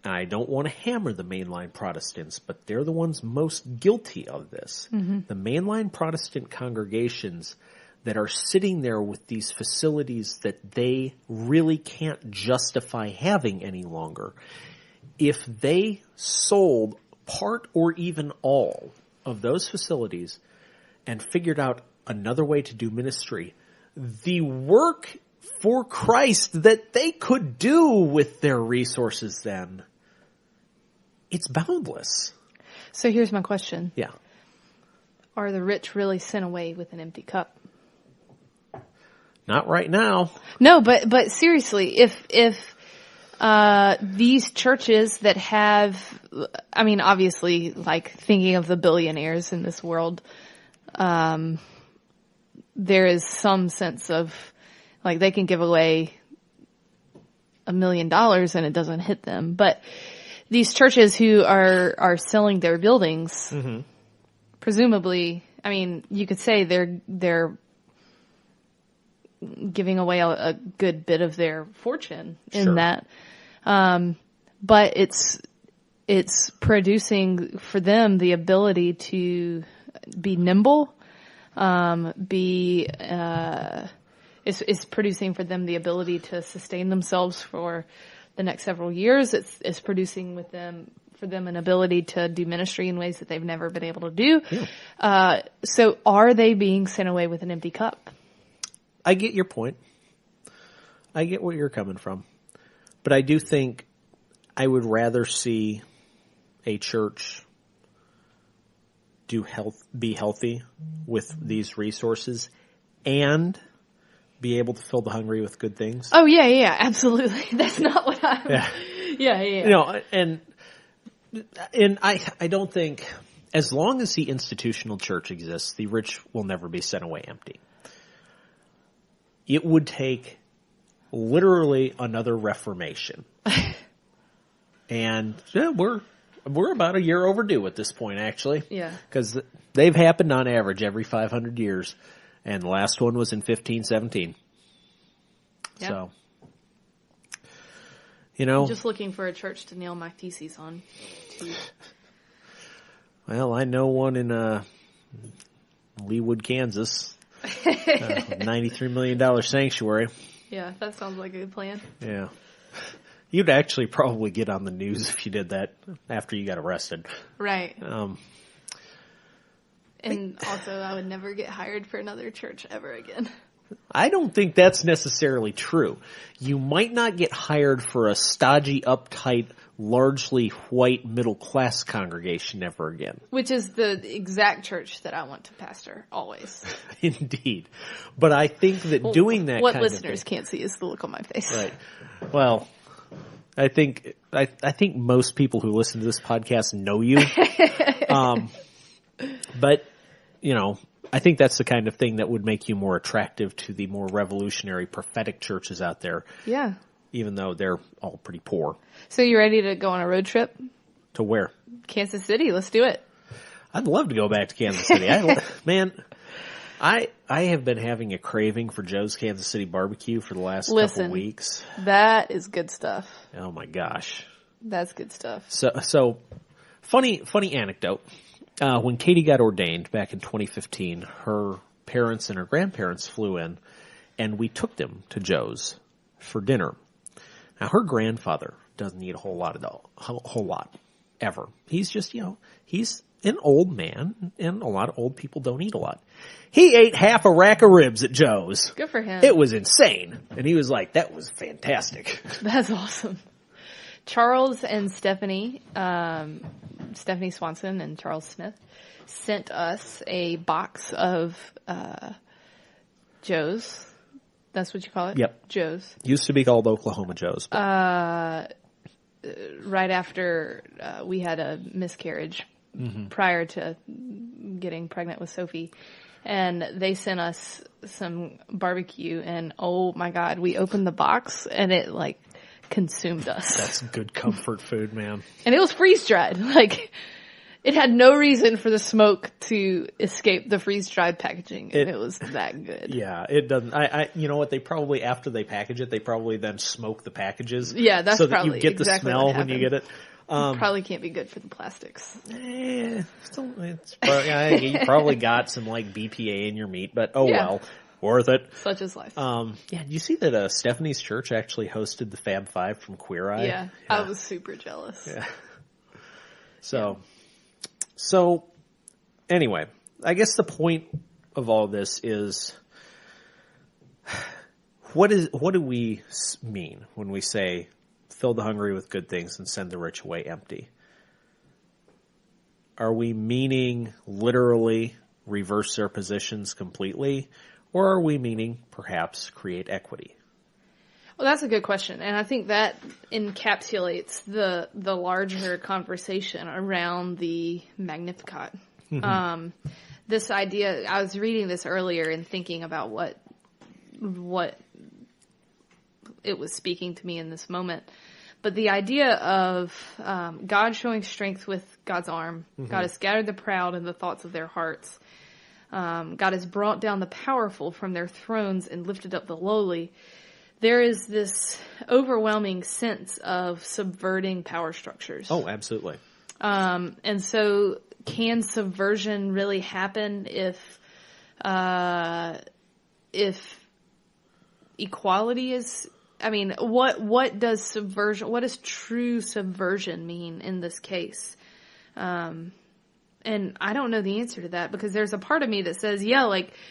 I don't want to hammer the mainline Protestants, but they're the ones most guilty of this. Mm-hmm. The mainline Protestant congregations that are sitting there with these facilities that they really can't justify having any longer. If they sold part or even all of those facilities and figured out another way to do ministry, the work for Christ that they could do with their resources then, it's boundless. So here's my question. Yeah. Are the rich really sent away with an empty cup? Not right now. No, but seriously, if these churches that have, I mean, obviously, like thinking of the billionaires in this world, there is some sense of like they can give away $1 million and it doesn't hit them. But these churches who are selling their buildings, presumably, I mean, you could say they're giving away a good bit of their fortune in that. But it's producing for them the ability to be nimble, it's producing for them the ability to sustain themselves for the next several years. It's producing for them an ability to do ministry in ways that they've never been able to do. Yeah. So are they being sent away with an empty cup? I get your point. I get where you're coming from. But I do think I would rather see a church be healthy with these resources and be able to fill the hungry with good things. Oh, yeah, absolutely. That's not what I'm... Yeah. You know, and I don't think, as long as the institutional church exists, the rich will never be sent away empty. It would take literally another Reformation. And we're about a year overdue at this point, actually. Yeah. Because they've happened on average every 500 years. And the last one was in 1517. Yeah. So, you know. I'm just looking for a church to nail my theses on. Well, I know one in Leawood, Kansas. $93 million sanctuary. Yeah, that sounds like a good plan. Yeah. You'd actually probably get on the news if you did that after you got arrested. Right. And also, I would never get hired for another church ever again. I don't think that's necessarily true. You might not get hired for a stodgy, uptight, largely white middle-class congregation ever again. Which is the exact church that I want to pastor, always. Indeed. But I think that doing that what kind of listeners can't see is the look on my face. Right. Well, I think most people who listen to this podcast know you. But, I think that's the kind of thing that would make you more attractive to the more revolutionary prophetic churches out there. Yeah. Even though they're all pretty poor. So you ready to go on a road trip? To where? Kansas City. Let's do it. I'd love to go back to Kansas City. I have been having a craving for Joe's Kansas City barbecue for the last couple weeks. That is good stuff. Oh my gosh. That's good stuff. So funny anecdote. When Katie got ordained back in 2015, her parents and her grandparents flew in, and we took them to Joe's for dinner. Now, her grandfather doesn't eat a whole lot, ever. He's just, he's an old man, and a lot of old people don't eat a lot. He ate half a rack of ribs at Joe's. Good for him. It was insane. And he was like, that was fantastic. That's awesome. Charles and Stephanie Swanson and Charles Smith sent us a box of Joe's. That's what you call it? Yep. Joe's. Used to be called Oklahoma Joe's. Right after we had a miscarriage prior to getting pregnant with Sophie. And they sent us some barbecue, and oh my God, we opened the box and it consumed us. That's good comfort food, man. And it was freeze-dried. It had no reason for the smoke to escape the freeze-dried packaging, and it was that good. Yeah, it doesn't. You know what? They probably, after they package it, they probably then smoke the packages. Yeah, that's so that probably you get exactly the smell when you get it. Probably can't be good for the plastics. You probably got some BPA in your meat, but well, worth it. Such is life. Do you see that Stephanie's church actually hosted the Fab Five from Queer Eye? Yeah, I was super jealous. Yeah. So anyway, I guess the point of all this is, what do we mean when we say, fill the hungry with good things and send the rich away empty? Are we meaning literally reverse their positions completely, or are we meaning perhaps create equity? Well, that's a good question, and I think that encapsulates the larger conversation around the Magnificat. Mm-hmm. This idea, I was reading this earlier and thinking about what it was speaking to me in this moment. But the idea of God showing strength with God's arm, God has scattered the proud in the thoughts of their hearts. God has brought down the powerful from their thrones and lifted up the lowly. There is this overwhelming sense of subverting power structures. Oh, absolutely. And so can subversion really happen if equality is, what does true subversion mean in this case? And I don't know the answer to that, because there's a part of me that says,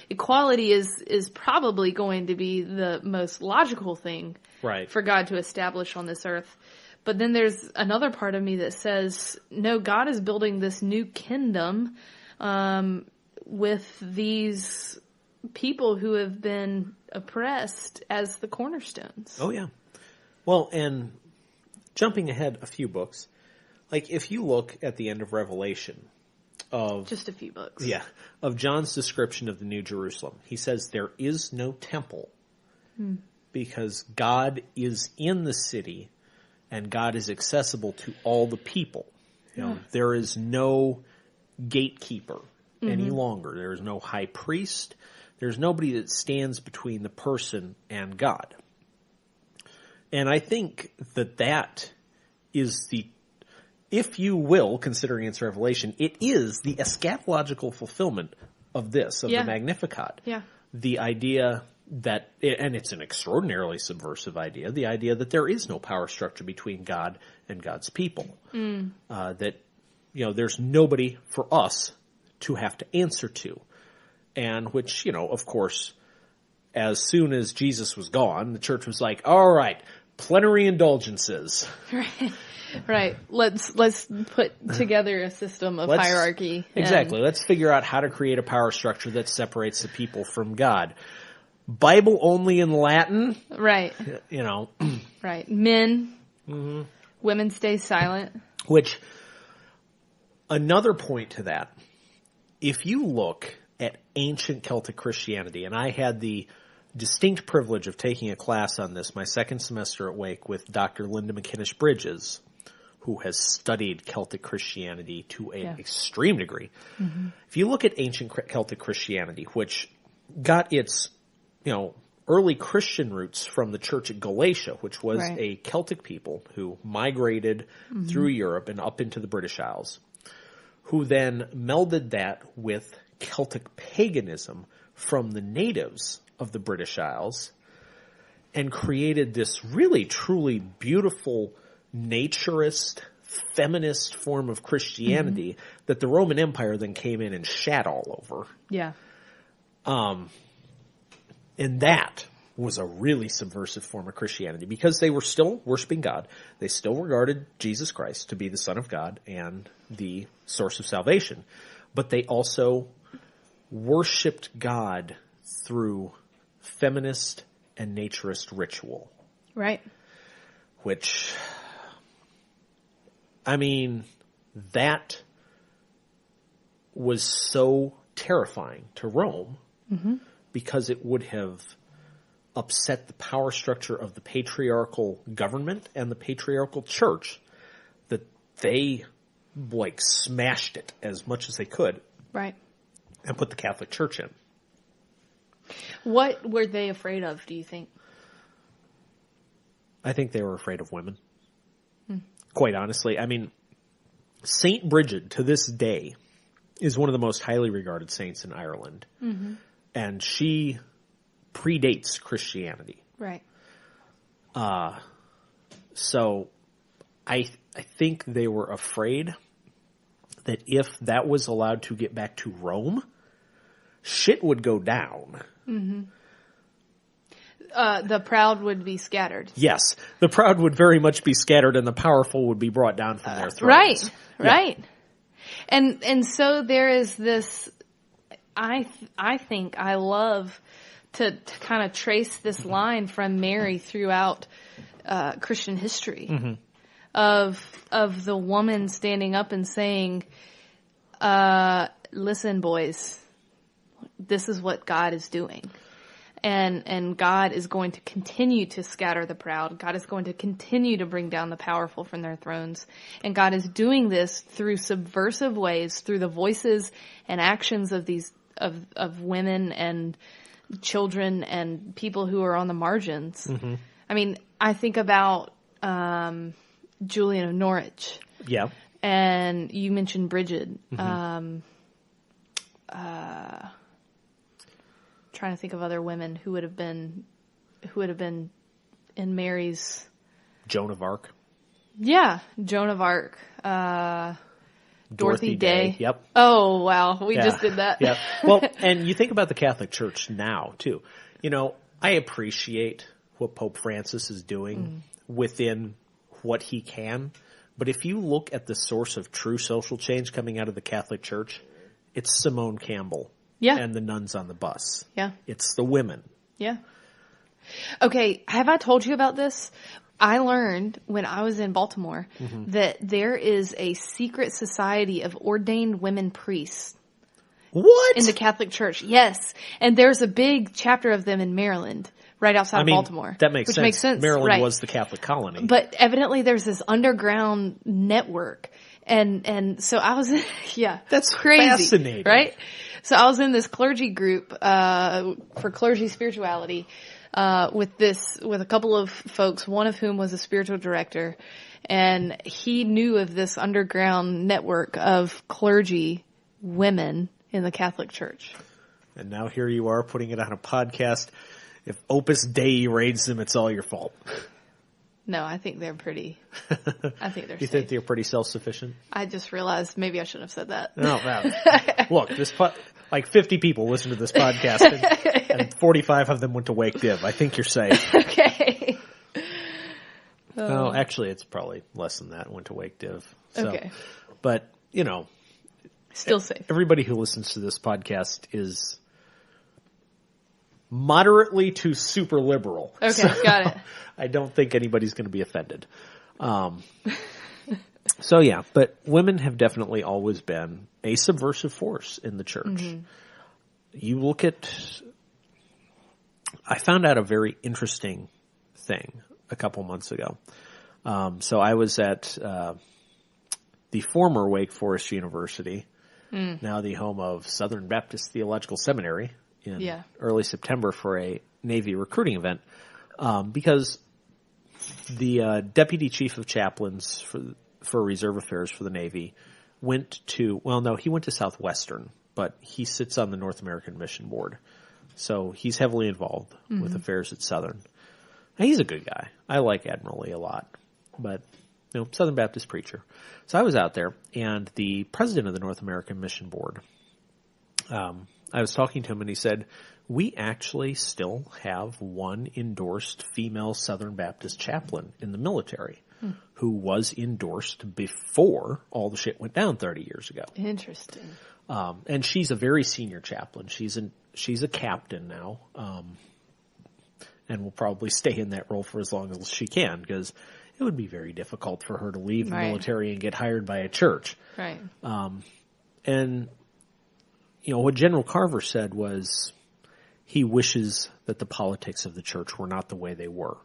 equality is probably going to be the most logical thing for God to establish on this earth. But then there's another part of me that says, no, God is building this new kingdom with these people who have been oppressed as the cornerstones. Oh, yeah. Well, and jumping ahead a few books, if you look at the end of Revelation, just a few books. Yeah. Of John's description of the New Jerusalem. He says there is no temple because God is in the city and God is accessible to all the people. There is no gatekeeper any longer. There is no high priest. There's nobody that stands between the person and God. And I think that is the, if you will, considering it's Revelation, it is the eschatological fulfillment of this, of the Magnificat. Yeah. The idea that, and it's an extraordinarily subversive idea, the idea that there is no power structure between God and God's people. That, there's nobody for us to have to answer to. And which, of course, as soon as Jesus was gone, the church was like, all right, plenary indulgences. Right. Let's put together a system of hierarchy. Exactly. Let's figure out how to create a power structure that separates the people from God. Bible only in Latin. Right. Right. Men. Mm-hmm. Women stay silent. Which, another point to that if you look at ancient Celtic Christianity, and I had the distinct privilege of taking a class on this my second semester at Wake with Dr. Linda McInnish Bridges, who has studied Celtic Christianity to an extreme degree. Mm-hmm. If you look at ancient Celtic Christianity, which got its, early Christian roots from the church at Galatia, which was a Celtic people who migrated through Europe and up into the British Isles, who then melded that with Celtic paganism from the natives of the British Isles and created this really, truly beautiful naturist, feminist form of Christianity that the Roman Empire then came in and shat all over. Yeah. And that was a really subversive form of Christianity because they were still worshiping God. They still regarded Jesus Christ to be the Son of God and the source of salvation. But they also worshiped God through feminist and naturist ritual. Right. Which, that was so terrifying to Rome because it would have upset the power structure of the patriarchal government and the patriarchal church that they, smashed it as much as they could. Right. And put the Catholic Church in. What were they afraid of, do you think? I think they were afraid of women. Quite honestly. Saint Bridget, to this day, is one of the most highly regarded saints in Ireland. Mm-hmm. And she predates Christianity. Right. So I think they were afraid that if that was allowed to get back to Rome, shit would go down. Mm-hmm. The proud would be scattered. Yes. The proud would very much be scattered and the powerful would be brought down from their thrones. Right. And so there is this, I think I love to kind of trace this line from Mary throughout Christian history of the woman standing up and saying, listen, boys, this is what God is doing. And God is going to continue to scatter the proud. God is going to continue to bring down the powerful from their thrones. And God is doing this through subversive ways, through the voices and actions of these, of women and children and people who are on the margins. Mm-hmm. I think about, Julian of Norwich. Yeah. And you mentioned Bridget. Mm-hmm. Trying to think of other women who would have been in Mary's. Joan of Arc. Yeah, Joan of Arc. Dorothy Day. Yep. Oh wow, we just did that. Yeah. Well, and you think about the Catholic Church now too. I appreciate what Pope Francis is doing within what he can, but if you look at the source of true social change coming out of the Catholic Church, it's Simone Campbell. Yeah. And the nuns on the bus. Yeah. It's the women. Yeah. Okay, have I told you about this? I learned when I was in Baltimore that there is a secret society of ordained women priests. What? In the Catholic Church, yes. And there's a big chapter of them in Maryland, right outside of Baltimore. That makes sense. Which makes sense. Maryland was the Catholic colony. But evidently there's this underground network. And so I was, That's crazy. Fascinating. Right? So I was in this clergy group, for clergy spirituality, with a couple of folks, one of whom was a spiritual director, and he knew of this underground network of clergy women in the Catholic Church. And now here you are putting it on a podcast. If Opus Dei raids them, it's all your fault. No, I think they're pretty. I think they're. You think they're pretty self-sufficient? I just realized maybe I shouldn't have said that. No, look, this 50 people listen to this podcast, and 45 of them went to Wake Div. I think you're safe. Okay. No, actually, it's probably less than that went to Wake Div. So, okay. But still safe. Everybody who listens to this podcast is moderately to super liberal. Okay, got it. I don't think anybody's going to be offended. So yeah, but women have definitely always been a subversive force in the church. Mm-hmm. You look at, I found out a very interesting thing a couple months ago. So I was at the former Wake Forest University, now the home of Southern Baptist Theological Seminary, in early September for a Navy recruiting event, because the deputy chief of chaplains for reserve affairs for the Navy went to Southwestern, but he sits on the North American Mission Board. So he's heavily involved with affairs at Southern. And he's a good guy. I like Admiral Lee a lot, but Southern Baptist preacher. So I was out there, and the president of the North American Mission Board, I was talking to him, and he said, we actually still have one endorsed female Southern Baptist chaplain in the military who was endorsed before all the shit went down 30 years ago. Interesting. And she's a very senior chaplain. She's a captain now, and will probably stay in that role for as long as she can, because it would be very difficult for her to leave the military and get hired by a church. Right. And what General Carver said was he wishes that the politics of the church were not the way they were,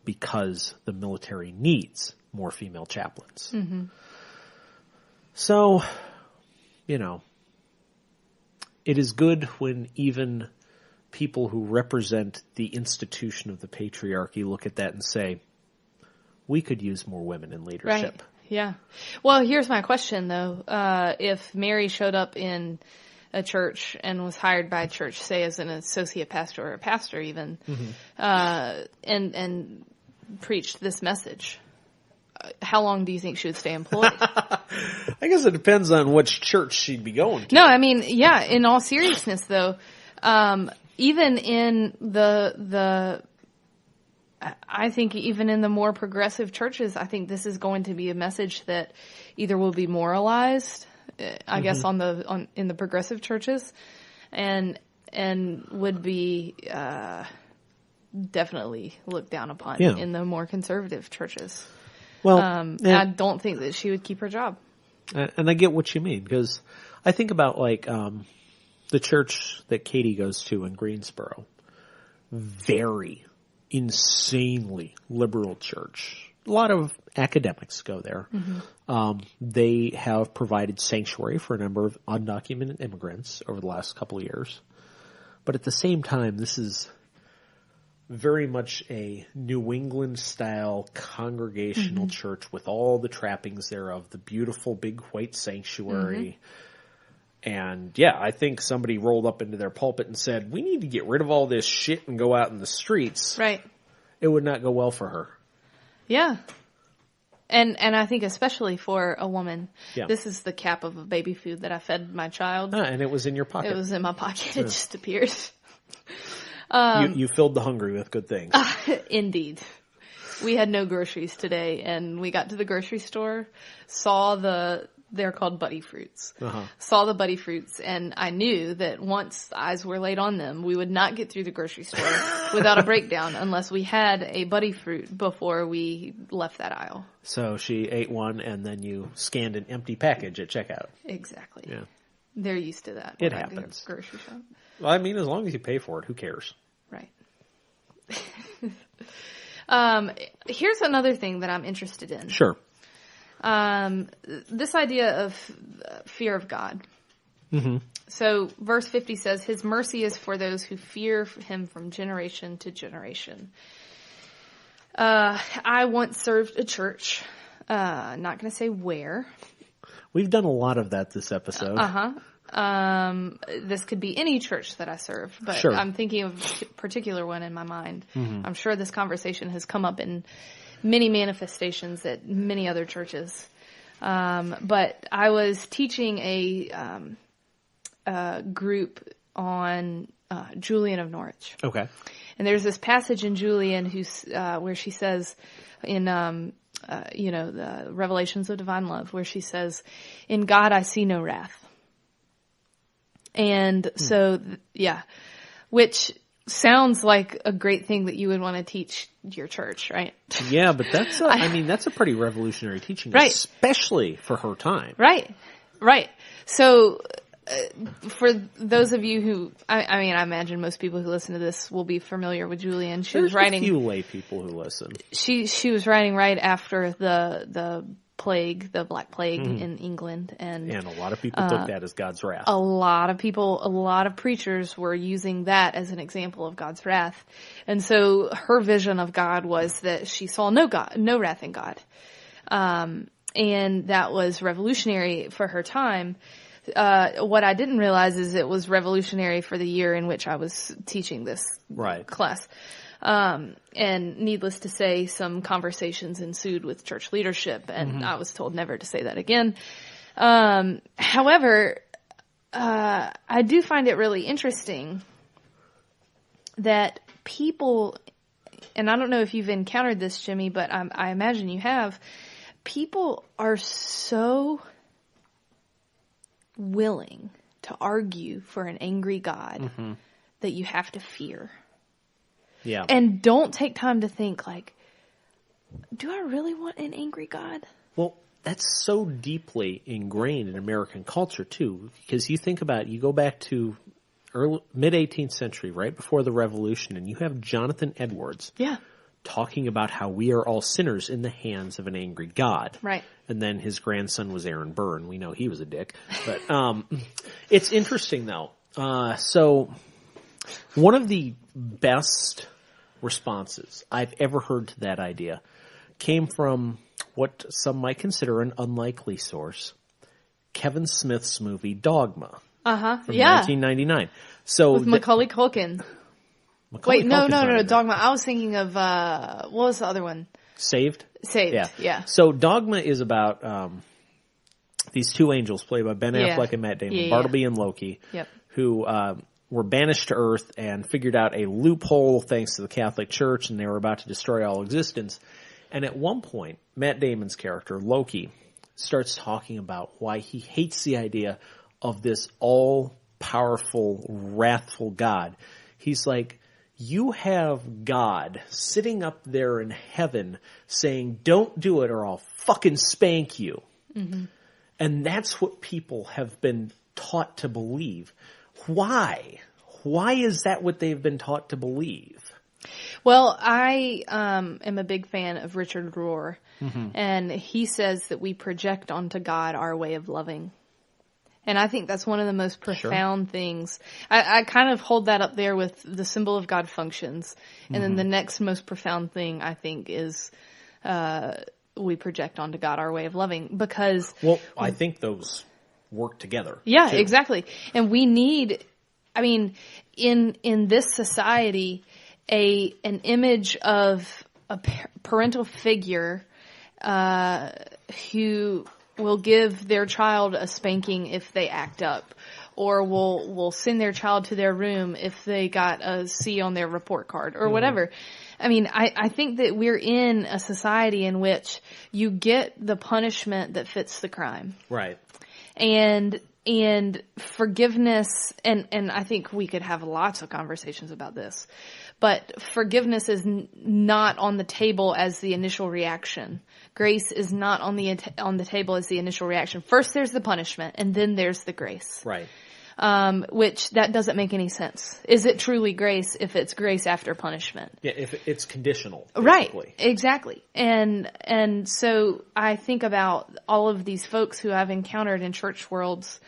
because the military needs more female chaplains. Mm-hmm. So, it is good when even people who represent the institution of the patriarchy look at that and say, we could use more women in leadership. Right. Yeah. Well, here's my question, though. If Mary showed up in a church and was hired by a church, say as an associate pastor or a pastor even, and preached this message, how long do you think she would stay employed? I guess it depends on which church she'd be going to. No, I mean, yeah, in all seriousness, though, even in I think even in the more progressive churches, I think this is going to be a message that either will be moralized, I guess, in the progressive churches, and would be definitely looked down upon in the more conservative churches. Well, I don't think that she would keep her job. And I get what you mean, because I think about the church that Katie goes to in Greensboro. Very insanely liberal church. A lot of academics go there. Mm-hmm. They have provided sanctuary for a number of undocumented immigrants over the last couple of years. But at the same time, this is very much a New England style congregational church with all the trappings thereof, the beautiful big white sanctuary. And I think somebody rolled up into their pulpit and said, we need to get rid of all this shit and go out in the streets. Right. It would not go well for her. Yeah. And I think especially for a woman, this is the cap of a baby food that I fed my child. And it was in your pocket. It was in my pocket. It just appeared. You filled the hungry with good things. Indeed. We had no groceries today, and we got to the grocery store, they're called buddy fruits. Saw the buddy fruits, and I knew that once eyes were laid on them, we would not get through the grocery store without a breakdown unless we had a buddy fruit before we left that aisle. So she ate one, and then you scanned an empty package at checkout. Exactly. Yeah. They're used to that. It happens. Grocery shop. Well, I mean, as long as you pay for it, who cares? Right. Here's another thing that I'm interested in. Sure. This idea of fear of God. Mm-hmm. So verse 50 says, his mercy is for those who fear him from generation to generation. I once served a church. Not going to say where. We've done a lot of that this episode. This could be any church that I serve, but sure. I'm thinking of a particular one in my mind. Mm-hmm. I'm sure this conversation has come up in many manifestations at many other churches. But I was teaching a group on Julian of Norwich. Okay. And there's this passage in Julian where she says in the Revelations of Divine Love, where she says, "In God I see no wrath." And so, which sounds like a great thing that you would want to teach your church, right? Yeah, but that's that's a pretty revolutionary teaching, right. Especially for her time. Right. So, for those of you who, I imagine most people who listen to this will be familiar with Julian. There's a few lay people who listen. She was writing right after the plague, the Black Plague in England, and a lot of people took that as God's wrath. A lot of preachers were using that as an example of God's wrath, and so her vision of God was that she saw no wrath in God, and that was revolutionary for her time. What I didn't realize is it was revolutionary for the year in which I was teaching this class. And needless to say, some conversations ensued with church leadership, and I was told never to say that again. However, I do find it really interesting that people, and I don't know if you've encountered this, Jimmy, but I imagine you have, people are so willing to argue for an angry God that you have to fear. Yeah. And don't take time to think like, do I really want an angry God? Well, that's so deeply ingrained in American culture too, because you think about it, you go back to mid-18th century, right before the Revolution, and you have Jonathan Edwards talking about how we are all sinners in the hands of an angry God. Right. And then his grandson was Aaron Burr, and we know he was a dick. But it's interesting, though. So one of the best responses I've ever heard to that idea came from what some might consider an unlikely source, Kevin Smith's movie Dogma from 1999. So with Macaulay Culkin. Wait, no, Dogma. I was thinking of what was the other one? Saved. Yeah. So Dogma is about these two angels played by Ben Affleck and Matt Damon, Bartleby and Loki, who were banished to Earth and figured out a loophole thanks to the Catholic Church, and they were about to destroy all existence. And at one point, Matt Damon's character, Loki, starts talking about why he hates the idea of this all-powerful, wrathful God. He's like, you have God sitting up there in heaven saying, don't do it or I'll fucking spank you. And that's what people have been taught to believe. Why? Why is that what they've been taught to believe? Well, I am a big fan of Richard Rohr, and he says that we project onto God our way of loving. And I think that's one of the most profound things. I kind of hold that up there with the symbol of God functions. And then the next most profound thing, I think, is we project onto God our way of loving. Because... Well, I think those work together. Yeah, too. Exactly. And we need... I mean, in this society, an image of a parental figure who will give their child a spanking if they act up, or will send their child to their room if they got a C on their report card, or whatever. I mean, I think that we're in a society in which you get the punishment that fits the crime. Right. And forgiveness, and I think we could have lots of conversations about this, but forgiveness is not on the table as the initial reaction. Grace is not on the table as the initial reaction. First there's the punishment, and then there's the grace. Right. Which that doesn't make any sense. Is it truly grace if it's grace after punishment? Yeah, if it's conditional. Basically. Right, exactly. And so I think about all of these folks who I've encountered in church worlds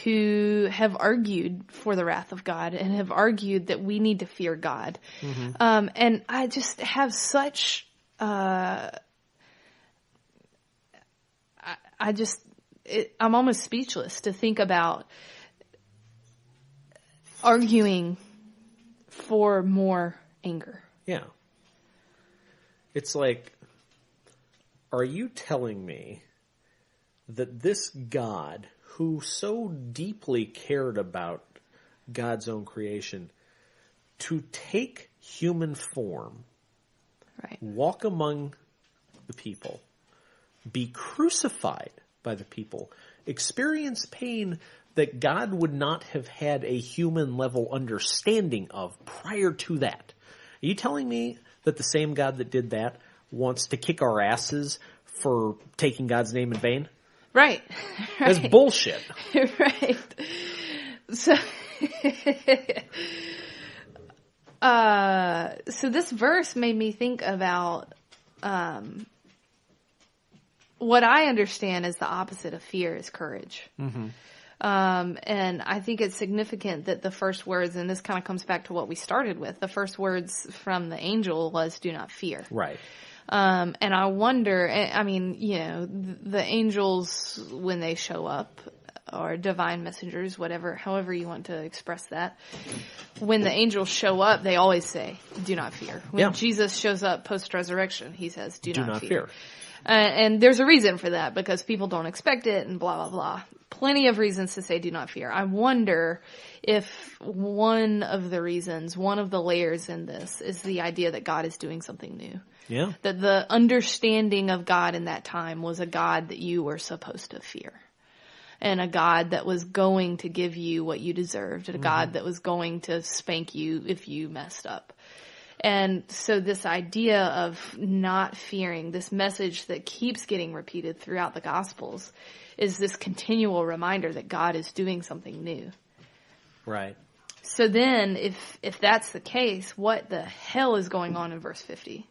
who have argued for the wrath of God and have argued that we need to fear God. And I just have such, I'm almost speechless to think about arguing for more anger. Yeah. It's like, are you telling me that this God who so deeply cared about God's own creation to take human form, walk among the people, be crucified by the people, experience pain, that God would not have had a human level understanding of prior to that. Are you telling me that the same God that did that wants to kick our asses for taking God's name in vain? Right. That's bullshit. Right. So, so this verse made me think about, what I understand as the opposite of fear is courage. Mm-hmm. And I think it's significant that the first words, and this kind of comes back to what we started with, the first words from the angel was, do not fear. Right. And I wonder, I mean, you know, the angels, when they show up, or divine messengers, whatever, however you want to express that, when the angels show up, they always say, do not fear. When Jesus shows up post-resurrection, he says, do not fear. And there's a reason for that, because people don't expect it and blah, blah, blah. Plenty of reasons to say do not fear. I wonder if one of the reasons, one of the layers in this is the idea that God is doing something new. Yeah. That the understanding of God in that time was a God that you were supposed to fear. And a God that was going to give you what you deserved. And a God that was going to spank you if you messed up. And so this idea of not fearing, this message that keeps getting repeated throughout the Gospels, is this continual reminder that God is doing something new. Right. So then, if that's the case, what the hell is going on in verse 50?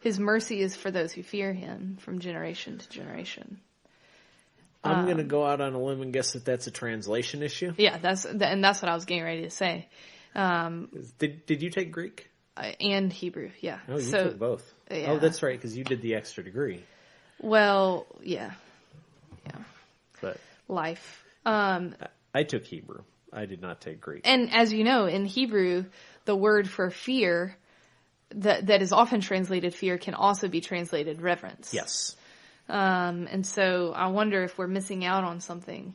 His mercy is for those who fear him from generation to generation. I'm going to go out on a limb and guess that that's a translation issue. Yeah, that's what I was getting ready to say. Did you take Greek? And Hebrew, yeah. Oh, you took both. Yeah. Oh, that's right, because you did the extra degree. Well, yeah. But life. I took Hebrew. I did not take Greek. And as you know, in Hebrew, the word for fear that is often translated fear can also be translated reverence. Yes. And so I wonder if we're missing out on something,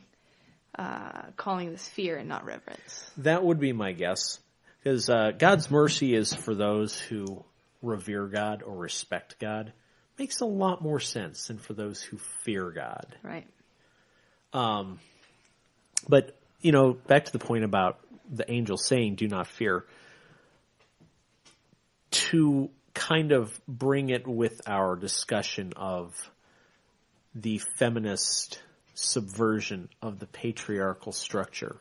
calling this fear and not reverence. That would be my guess. Because God's mercy is for those who revere God or respect God. Makes a lot more sense than for those who fear God. Right. But, you know, back to the point about the angel saying, do not fear. To kind of bring it with our discussion of the feminist subversion of the patriarchal structure.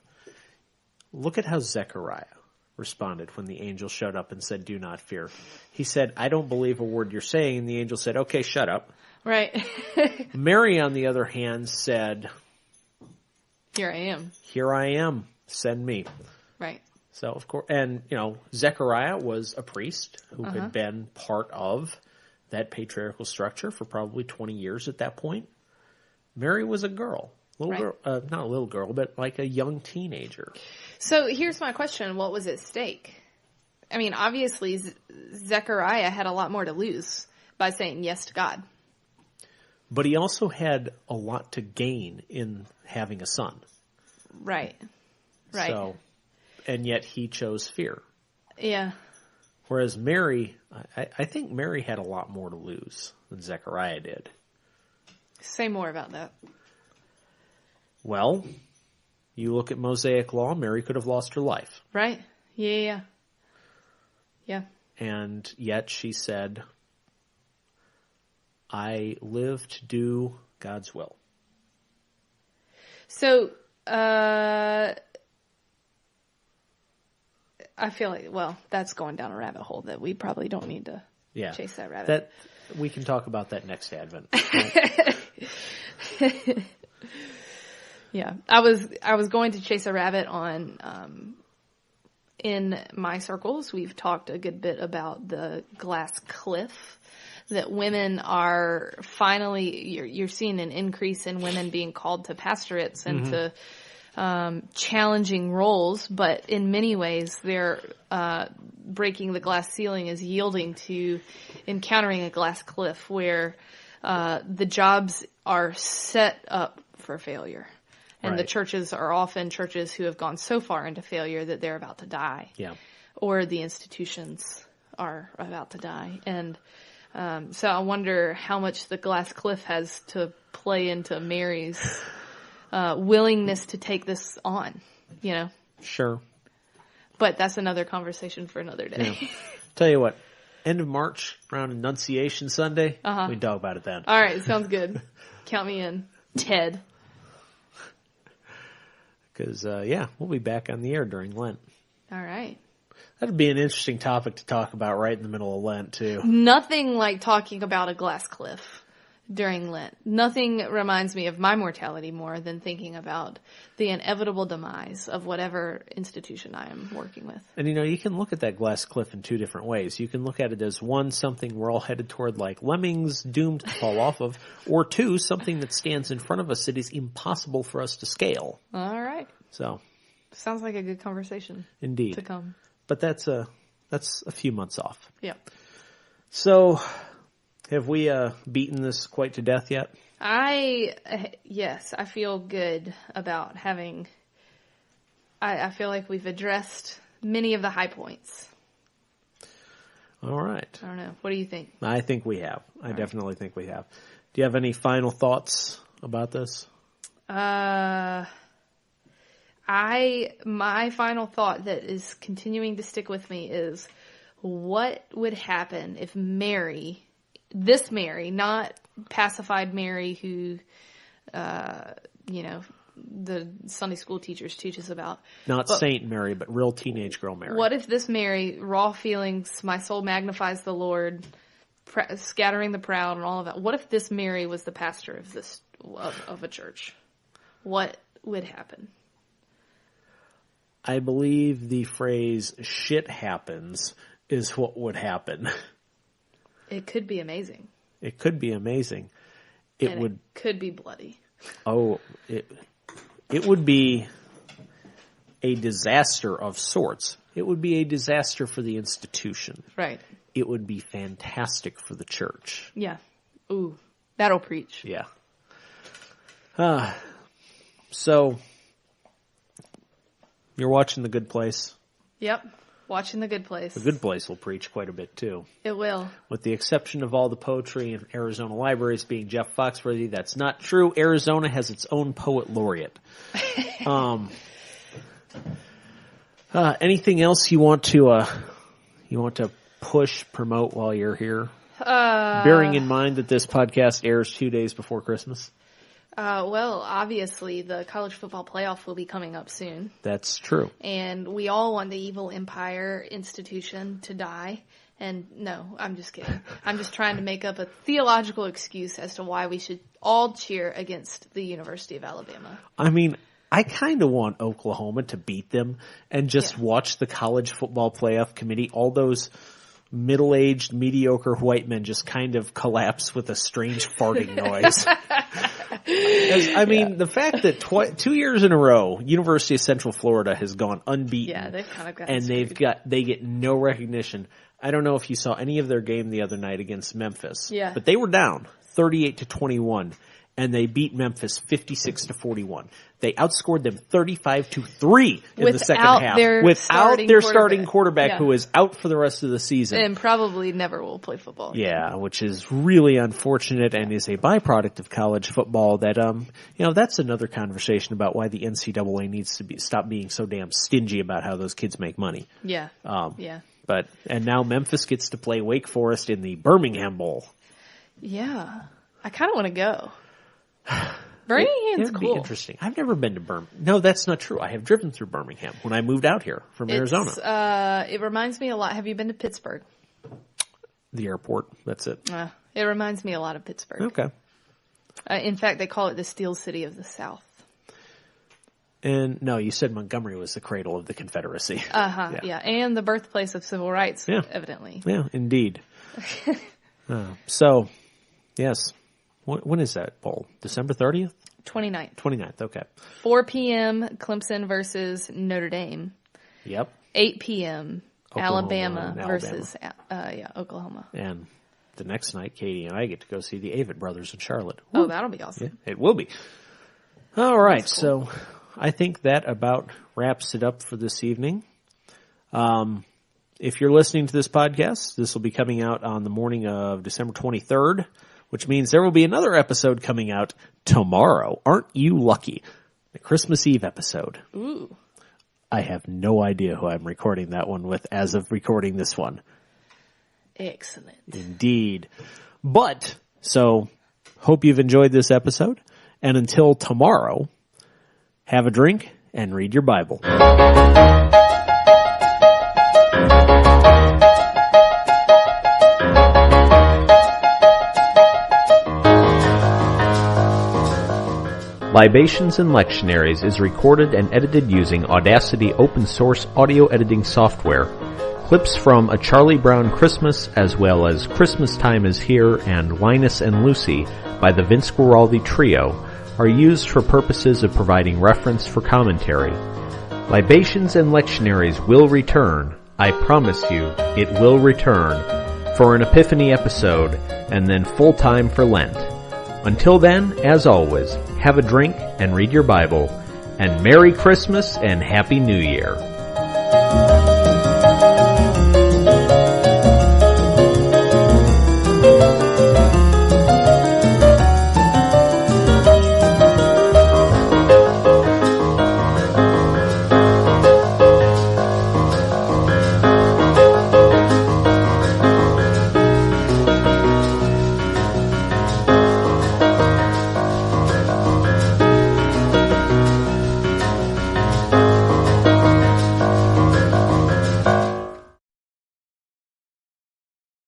Look at how Zechariah responded when the angel showed up and said, do not fear. He said, I don't believe a word you're saying. And the angel said, okay, shut up. Right. Mary, on the other hand, said, here I am. Here I am. Send me. Right. So, of course, and, you know, Zechariah was a priest who had been part of that patriarchal structure for probably 20 years at that point. Mary was a girl. Girl, not a little girl, but like a young teenager. So here's my question. What was at stake? I mean, obviously, Zechariah had a lot more to lose by saying yes to God. But he also had a lot to gain in having a son. Right. Right. So, and yet he chose fear. Yeah. Whereas Mary, I think Mary had a lot more to lose than Zechariah did. Say more about that. Well, you look at Mosaic law, Mary could have lost her life. Right. Yeah. And yet she said, I live to do God's will. So, I feel like, well, that's going down a rabbit hole that we probably don't need to chase that rabbit. We can talk about that next Advent. Yeah, I was going to chase a rabbit on, in my circles, we've talked a good bit about the glass cliff, that women are finally, you're seeing an increase in women being called to pastorates and to challenging roles, but in many ways they're breaking the glass ceiling is yielding to encountering a glass cliff where the jobs are set up for failure. And the churches are often churches who have gone so far into failure that they're about to die. Yeah. Or the institutions are about to die. And so I wonder how much the glass cliff has to play into Mary's willingness to take this on, Sure. But that's another conversation for another day. Yeah. Tell you what, end of March, around Annunciation Sunday, we can talk about it then. All right, sounds good. Count me in, Ted. Because, we'll be back on the air during Lent. All right. That'd be an interesting topic to talk about right in the middle of Lent, too. Nothing like talking about a glass cliff during Lent. Nothing reminds me of my mortality more than thinking about the inevitable demise of whatever institution I am working with. And, you can look at that glass cliff in two different ways. You can look at it as, one, something we're all headed toward like lemmings doomed to fall off of, or two, something that stands in front of us that is impossible for us to scale. All right. So. Sounds like a good conversation. Indeed. To come. But that's a few months off. Yeah. So, have we beaten this quite to death yet? Yes, I feel good about having, I feel like we've addressed many of the high points. All right. I don't know. What do you think? I think we have. I definitely think we have. Do you have any final thoughts about this? My final thought that is continuing to stick with me is, what would happen if Mary, this Mary, not pacified Mary who, the Sunday school teachers teach us about. Not Saint Mary, but real teenage girl Mary. What if this Mary, raw feelings, my soul magnifies the Lord, scattering the proud and all of that. What if this Mary was the pastor of this, of a church? What would happen? I believe the phrase "shit happens" is what would happen. It could be amazing. It could be amazing. It could be bloody. Oh, it would be a disaster of sorts. It would be a disaster for the institution. Right. It would be fantastic for the church. Yeah. Ooh, that'll preach. Yeah. So, you're watching The Good Place. Yep. Watching The Good Place. The Good Place will preach quite a bit, too. It will. With the exception of all the poetry in Arizona libraries being Jeff Foxworthy, that's not true. Arizona has its own poet laureate. Anything else you want to promote while you're here? Bearing in mind that this podcast airs 2 days before Christmas. Well, obviously, the college football playoff will be coming up soon. That's true. And we all want the evil empire institution to die. And no, I'm just kidding. I'm just trying to make up a theological excuse as to why we should all cheer against the University of Alabama. I mean, I kind of want Oklahoma to beat them and just watch the college football playoff committee, all those middle-aged, mediocre white men just kind of collapse with a strange farting noise. The fact that 2 years in a row, University of Central Florida has gone unbeaten. Yeah, they've kind of got and they get no recognition. I don't know if you saw any of their game the other night against Memphis. Yeah. But they were down 38-21. And they beat Memphis 56-41. They outscored them 35-3 in the second half without their starting quarterback who is out for the rest of the season. And probably never will play football. Yeah, which is really unfortunate and is a byproduct of college football that, that's another conversation about why the NCAA needs to stop being so damn stingy about how those kids make money. Yeah. And now Memphis gets to play Wake Forest in the Birmingham Bowl. Yeah. I kind of want to go. Birmingham's cool. It would be interesting. I've never been to Birmingham. No, that's not true. I have driven through Birmingham when I moved out here from Arizona. It reminds me a lot. Have you been to Pittsburgh? The airport. That's it. It reminds me a lot of Pittsburgh. Okay. In fact, they call it the Steel City of the South. And no, you said Montgomery was the cradle of the Confederacy. Yeah. And the birthplace of civil rights, evidently. Yeah, indeed. So, yes. When is that bowl? December 30th? 29th. 29th, okay. 4 p.m. Clemson versus Notre Dame. Yep. 8 p.m. Alabama Alabama versus Oklahoma. And the next night, Katie and I get to go see the Avett Brothers in Charlotte. Woo. Oh, that'll be awesome. Yeah, it will be. All right, cool. So I think that about wraps it up for this evening. If you're listening to this podcast, this will be coming out on the morning of December 23rd. Which means there will be another episode coming out tomorrow. Aren't you lucky? the Christmas Eve episode. Ooh. I have no idea who I'm recording that one with as of recording this one. Excellent. Indeed. But, so, hope you've enjoyed this episode. And until tomorrow, have a drink and read your Bible. Libations and Lectionaries is recorded and edited using Audacity open source audio editing software. Clips from A Charlie Brown Christmas, as well as Christmas Time is Here and Linus and Lucy by the Vince Guaraldi Trio, are used for purposes of providing reference for commentary. Libations and Lectionaries will return, I promise you, it will return, for an Epiphany episode, and then full-time for Lent. Until then, as always, have a drink and read your Bible, and Merry Christmas and Happy New Year.